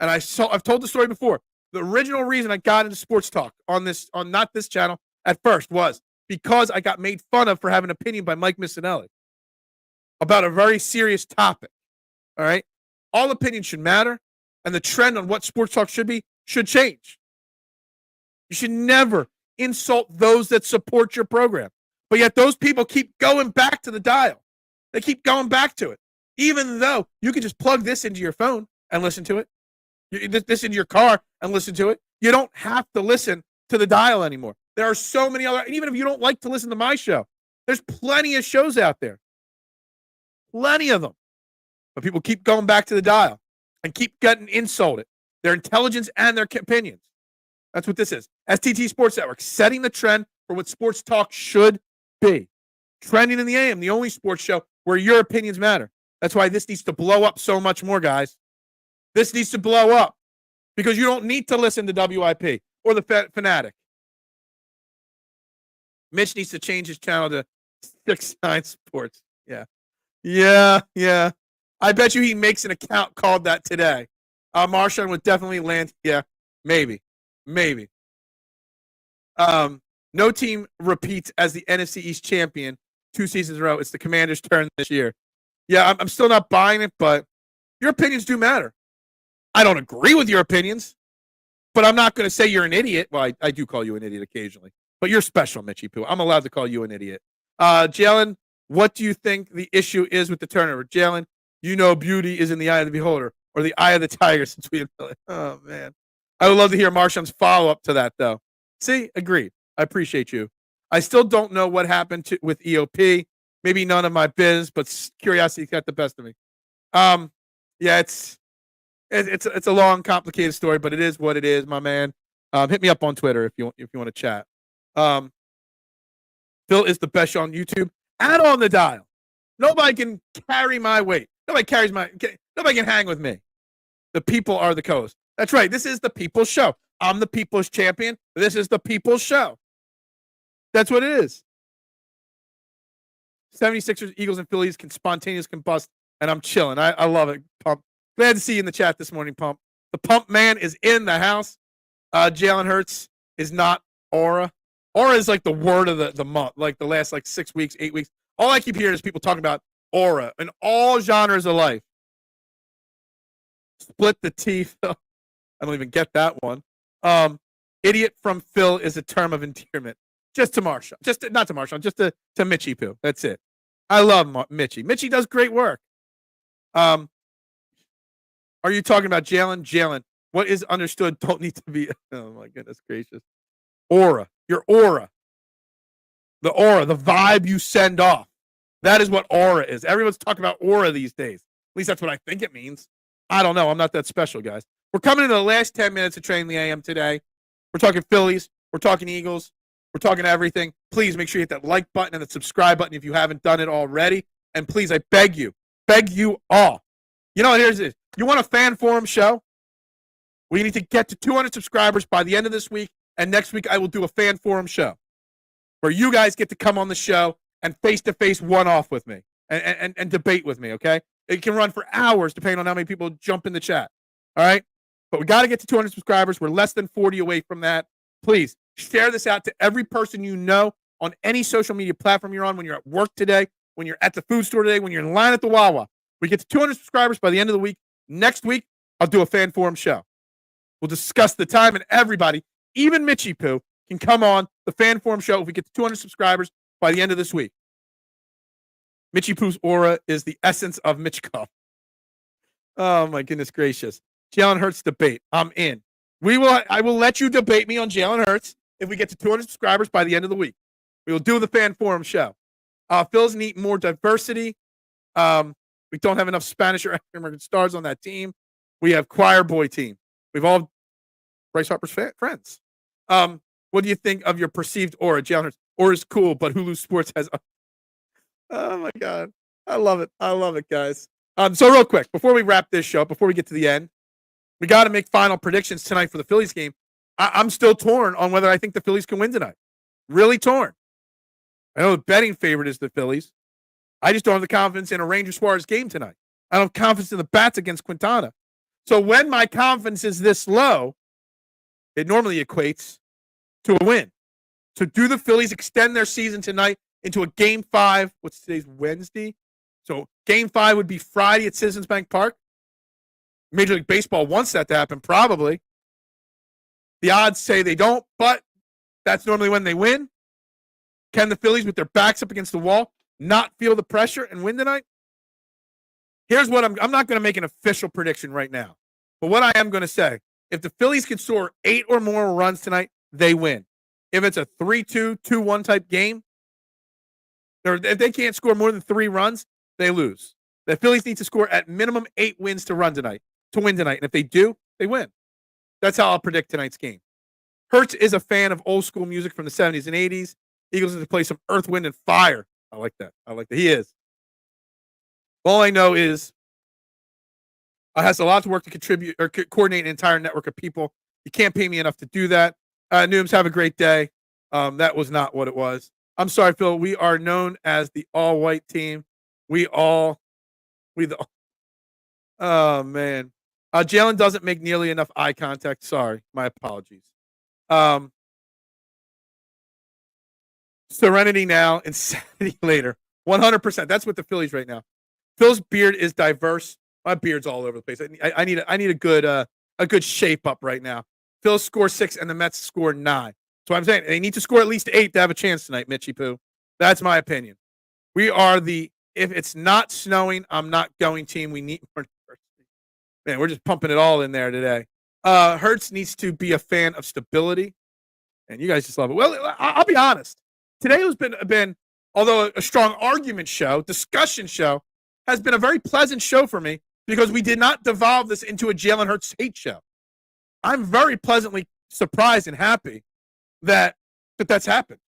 And I've told the story before. The original reason I got into sports talk on not this channel at first was because I got made fun of for having an opinion by Mike Missinelli about a very serious topic. All right? All opinions should matter, and the trend on what sports talk should be should change. You should never insult those that support your program. But yet those people keep going back to the dial. They keep going back to it. Even though you can just plug this into your phone and listen to it. This into your car and listen to it. You don't have to listen to the dial anymore. There are so many other, and even if you don't like to listen to my show, there's plenty of shows out there. Plenty of them. But people keep going back to the dial and keep getting insulted. Their intelligence and their opinions. That's what this is. STT Sports Network, setting the trend for what sports talk should be. Trending in the AM, the only sports show where your opinions matter. That's why this needs to blow up so much more, guys. This needs to blow up because you don't need to listen to WIP or the Fanatic. Mitch needs to change his channel to 6-9 Sports. Yeah. I bet you he makes an account called that today. Marshawn would definitely land. Yeah, maybe. No team repeats as the NFC East champion 2 seasons in a row. It's the Commanders' turn this year. Yeah, I'm still not buying it, but your opinions do matter. I don't agree with your opinions, but I'm not going to say you're an idiot. Well, I do call you an idiot occasionally, but you're special, Mitchie Poo. I'm allowed to call you an idiot. Jalen, what do you think the issue is with the turnover? Jalen, you know beauty is in the eye of the beholder or the eye of the tiger since we oh, man. I would love to hear Marshawn's follow-up to that, though. See, agreed. I appreciate you. I still don't know what happened with EOP. Maybe none of my biz, but curiosity got the best of me. Yeah, it's a long, complicated story, but it is what it is, my man. Hit me up on Twitter if you want to chat. Phil is the best show on YouTube. Add on the dial. Nobody can carry my weight. Nobody can hang with me. The people are the co-hosts. That's right. This is the people's show. I'm the people's champion. This is the people's show. That's what it is. 76ers, Eagles, and Phillies can spontaneous combust, and I'm chilling. I love it, Pump. Glad to see you in the chat this morning, Pump. The Pump man is in the house. Jalen Hurts is not aura. Aura is like the word of the month, like the last 6 weeks, 8 weeks. All I keep hearing is people talking about aura in all genres of life. Split the teeth. I don't even get that one. Idiot from Phil is a term of endearment. Just to Marshawn. Not to Marshawn, just to Mitchie Poo. That's it. I love Mitchie. Mitchie does great work. Are you talking about Jalen? Jalen. What is understood don't need to be. Oh, my goodness gracious. Aura. Your aura. The aura, the vibe you send off. That is what aura is. Everyone's talking about aura these days. At least that's what I think it means. I don't know. I'm not that special, guys. We're coming into the last 10 minutes of Training the AM today. We're talking Phillies. We're talking Eagles. We're talking everything. Please make sure you hit that like button and the subscribe button if you haven't done it already. And please, I beg you all. You know what? Here's this. You want a fan forum show? We need to get to 200 subscribers by the end of this week. And next week, I will do a fan forum show where you guys get to come on the show and face-to-face one-off with me and debate with me, okay? It can run for hours depending on how many people jump in the chat, all right? But we got to get to 200 subscribers. We're less than 40 away from that. Please share this out to every person you know on any social media platform you're on, when you're at work today, when you're at the food store today, when you're in line at the Wawa. We get to 200 subscribers by the end of the week. Next week, I'll do a fan forum show. We'll discuss the time, and everybody, even Mitchie Poo, can come on the fan forum show if we get to 200 subscribers by the end of this week. Mitchie Poo's aura is the essence of Mitchkov. Oh, my goodness gracious. Jalen Hurts debate. I'm in. I will let you debate me on Jalen Hurts if we get to 200 subscribers by the end of the week. We will do the fan forum show. Phil's need more diversity. We don't have enough Spanish or African American stars on that team. We have choir boy team. We've all Bryce Harper's friends. What do you think of your perceived aura? Jalen Hurts. Aura is cool, but Hulu Sports has. Oh my God, I love it. I love it, guys. So real quick, before we wrap this show, before we get to the end, we got to make final predictions tonight for the Phillies game. I'm still torn on whether I think the Phillies can win tonight. Really torn. I know the betting favorite is the Phillies. I just don't have the confidence in a Rangers-Suarez game tonight. I don't have confidence in the bats against Quintana. So when my confidence is this low, it normally equates to a win. So do the Phillies extend their season tonight into a Game 5? What's today's Wednesday? So Game 5 would be Friday at Citizens Bank Park. Major League Baseball wants that to happen, probably. The odds say they don't, but that's normally when they win. Can the Phillies, with their backs up against the wall, not feel the pressure and win tonight? Here's what I'm not going to make an official prediction right now. But what I am going to say, if the Phillies can score 8 or more runs tonight, they win. If it's a 3-2, 2-1 type game, or if they can't score more than 3 runs, they lose. The Phillies need to score at minimum 8 wins to win tonight. And if they do, they win. That's how I'll predict tonight's game. Hurts is a fan of old school music from the 70s and 80s. Eagles need to play some Earth, Wind, and Fire. I like that. He is. All I know is has a lot to work to contribute or coordinate an entire network of people. You can't pay me enough to do that. Nooms, have a great day. That was not what it was. I'm sorry, Phil. We are known as the all-white team. Oh, man. Jalen doesn't make nearly enough eye contact. Sorry. My apologies. Serenity now, insanity later. 100%. That's what the Phillies right now. Phil's beard is diverse. My beard's all over the place. I need a good shape up right now. Phil's score 6 and the Mets score 9. So I'm saying they need to score at least 8 to have a chance tonight, Mitchie Poo. That's my opinion. We are if it's not snowing, I'm not going team. We need more diversity. Man, we're just pumping it all in there today. Hurts needs to be a fan of stability, and you guys just love it. Well, I'll be honest. Today has been, although a strong argument show, discussion show, has been a very pleasant show for me because we did not devolve this into a Jalen Hurts hate show. I'm very pleasantly surprised and happy that's happened.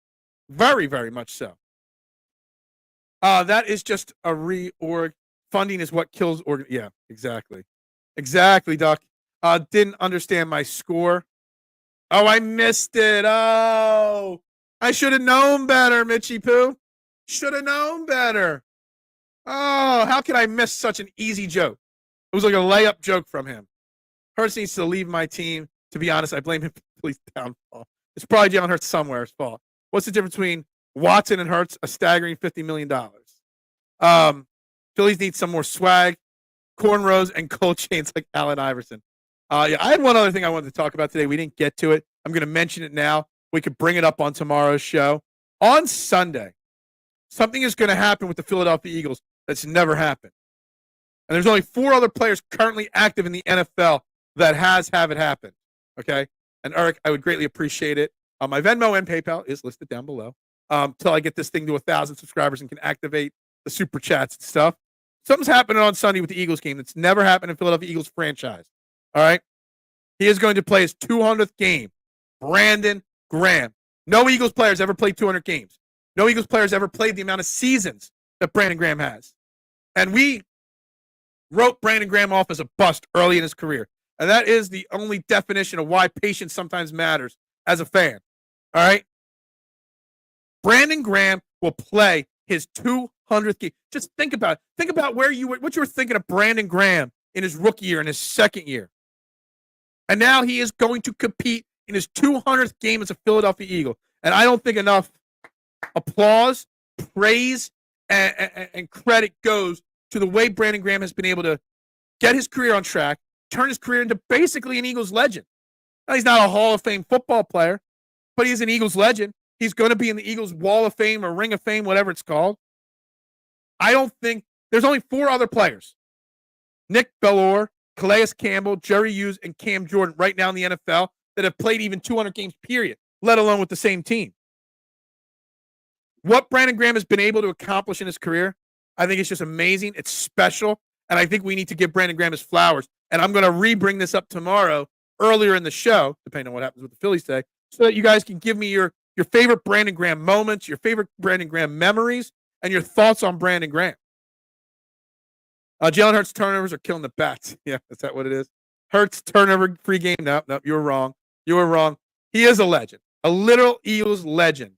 Very, very much so. That is just a reorg. Funding is what kills org. Yeah, exactly. Exactly, Doc. Didn't understand my score. Oh, I missed it. Oh, I should have known better, Mitchie Poo. Should have known better. Oh, how could I miss such an easy joke? It was like a layup joke from him. Hurts needs to leave my team. To be honest, I blame him for the Phillies' downfall. It's probably Jalen Hurts somewhere's fault. What's the difference between Watson and Hurts? A staggering $50 million. Phillies need some more swag, cornrows, and gold chains like Allen Iverson. Yeah, I had one other thing I wanted to talk about today. We didn't get to it. I'm going to mention it now. We could bring it up on tomorrow's show. On Sunday, something is going to happen with the Philadelphia Eagles that's never happened. And there's only 4 other players currently active in the NFL that have it happen. Okay. And Eric, I would greatly appreciate it. My Venmo and PayPal is listed down below. Till I get this thing to 1,000 subscribers and can activate the super chats and stuff. Something's happening on Sunday with the Eagles game that's never happened in Philadelphia Eagles franchise. All right. He is going to play his 200th game. Brandon Graham. No Eagles players ever played 200 games. No Eagles players ever played the amount of seasons that Brandon Graham has. And we wrote Brandon Graham off as a bust early in his career. And that is the only definition of why patience sometimes matters as a fan. All right? Brandon Graham will play his 200th game. Just think about it. Think about what you were thinking of Brandon Graham in his rookie year, in his second year. And now he is going to compete in his 200th game as a Philadelphia Eagle. And I don't think enough applause, praise, and credit goes to the way Brandon Graham has been able to get his career on track, turn his career into basically an Eagles legend. Now, he's not a Hall of Fame football player, but he's an Eagles legend. He's going to be in the Eagles Wall of Fame or Ring of Fame, whatever it's called. I don't think there's only 4 other players. Nick Bellore, Calais Campbell, Jerry Hughes, and Cam Jordan right now in the NFL that have played even 200 games, period, let alone with the same team. What Brandon Graham has been able to accomplish in his career, I think it's just amazing. It's special. And I think we need to give Brandon Graham his flowers. And I'm going to re-bring this up tomorrow earlier in the show, depending on what happens with the Phillies today, so that you guys can give me your favorite Brandon Graham moments, your favorite Brandon Graham memories, and your thoughts on Brandon Graham. Jalen Hurts turnovers are killing the bats. Yeah, is that what it is? Hurts turnover-free game. No, you were wrong. You were wrong. He is a legend, a literal Eagles legend.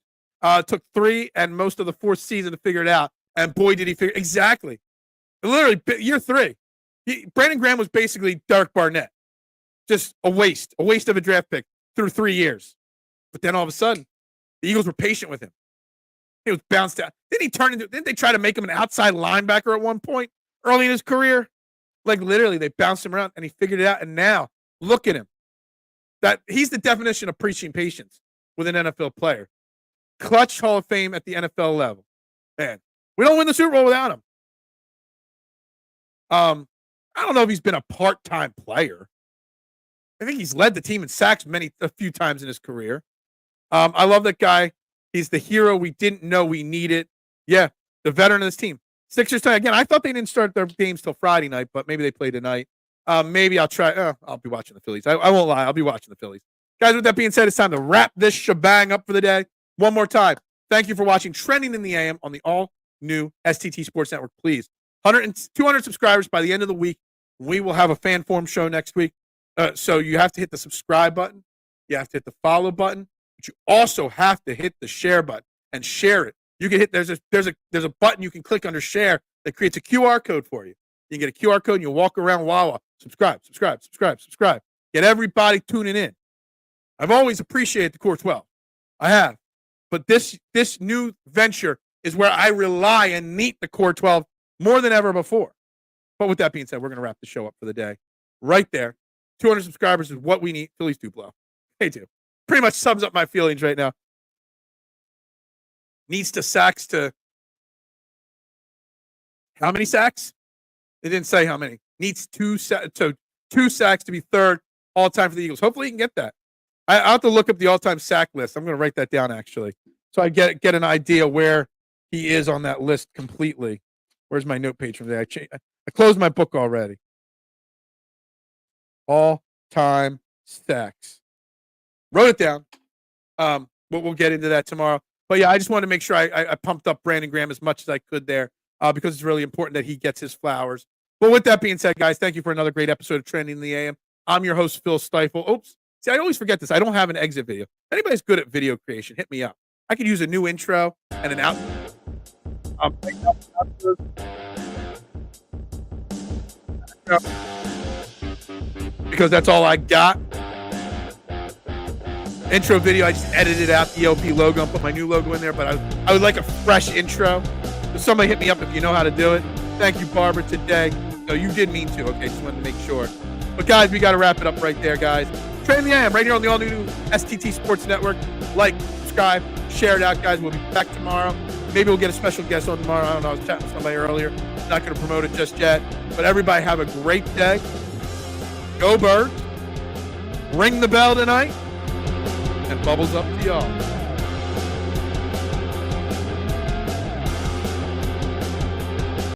Took 3 and most of the 4th season to figure it out. And boy, did he figure exactly. Literally, year 3. Brandon Graham was basically Derek Barnett. Just a waste of a draft pick through 3 years. But then all of a sudden, the Eagles were patient with him. He was bounced out. Didn't they try to make him an outside linebacker at one point early in his career? Like literally, they bounced him around and he figured it out. And now, look at him. That he's the definition of preaching patience with an NFL player. Clutch Hall of Fame at the NFL level. Man, we don't win the Super Bowl without him. I don't know if he's been a part-time player. I think he's led the team in sacks a few times in his career. I love that guy. He's the hero we didn't know we needed. Yeah, the veteran of this team. Sixers tonight. Again, I thought they didn't start their games till Friday night, but maybe they play tonight. Maybe I'll try. I'll be watching the Phillies. I won't lie. I'll be watching the Phillies. Guys, with that being said, it's time to wrap this shebang up for the day. One more time. Thank you for watching Trending in the AM on the all-new STT Sports Network. Please, 200 subscribers by the end of the week. We will have a fan forum show next week. So you have to hit the subscribe button. You have to hit the follow button. But you also have to hit the share button and share it. You can hit there's a button you can click under share that creates a QR code for you. You can get a QR code and you walk around Wawa. Subscribe. Get everybody tuning in. I've always appreciated the Core 12. I have. But this new venture is where I rely and need the Core 12 more than ever before. But with that being said, we're going to wrap the show up for the day. Right there. 200 subscribers is what we need. Phillies do blow. They do. Pretty much sums up my feelings right now. Needs to sacks to how many sacks? They didn't say how many. Needs 2 sacks to be third all-time for the Eagles. Hopefully he can get that. I'll have to look up the all-time sack list. I'm going to write that down, actually, so I get an idea where he is on that list completely. Where's my note page from there? I closed my book already. All-time sacks. Wrote it down. But we'll get into that tomorrow. But, yeah, I just wanted to make sure I pumped up Brandon Graham as much as I could there because it's really important that he gets his flowers. But with that being said, guys, thank you for another great episode of Trending in the AM. I'm your host, Phil Stiefel. Oops. See, I always forget this. I don't have an exit video. If anybody's good at video creation, hit me up. I could use a new intro and an out. Because that's all I got. Intro video, I just edited out the ELP logo and put my new logo in there, but I would like a fresh intro. So somebody hit me up if you know how to do it. Thank you, Barbara, today. No, you did mean to. Okay, just wanted to make sure. But, guys, we got to wrap it up right there, guys. Trending the AM right here on the all-new STT Sports Network. Like, subscribe, share it out, guys. We'll be back tomorrow. Maybe we'll get a special guest on tomorrow. I don't know. I was chatting with somebody earlier. Not going to promote it just yet. But everybody have a great day. Go Birds. ring the bell tonight, and bubbles up to y'all.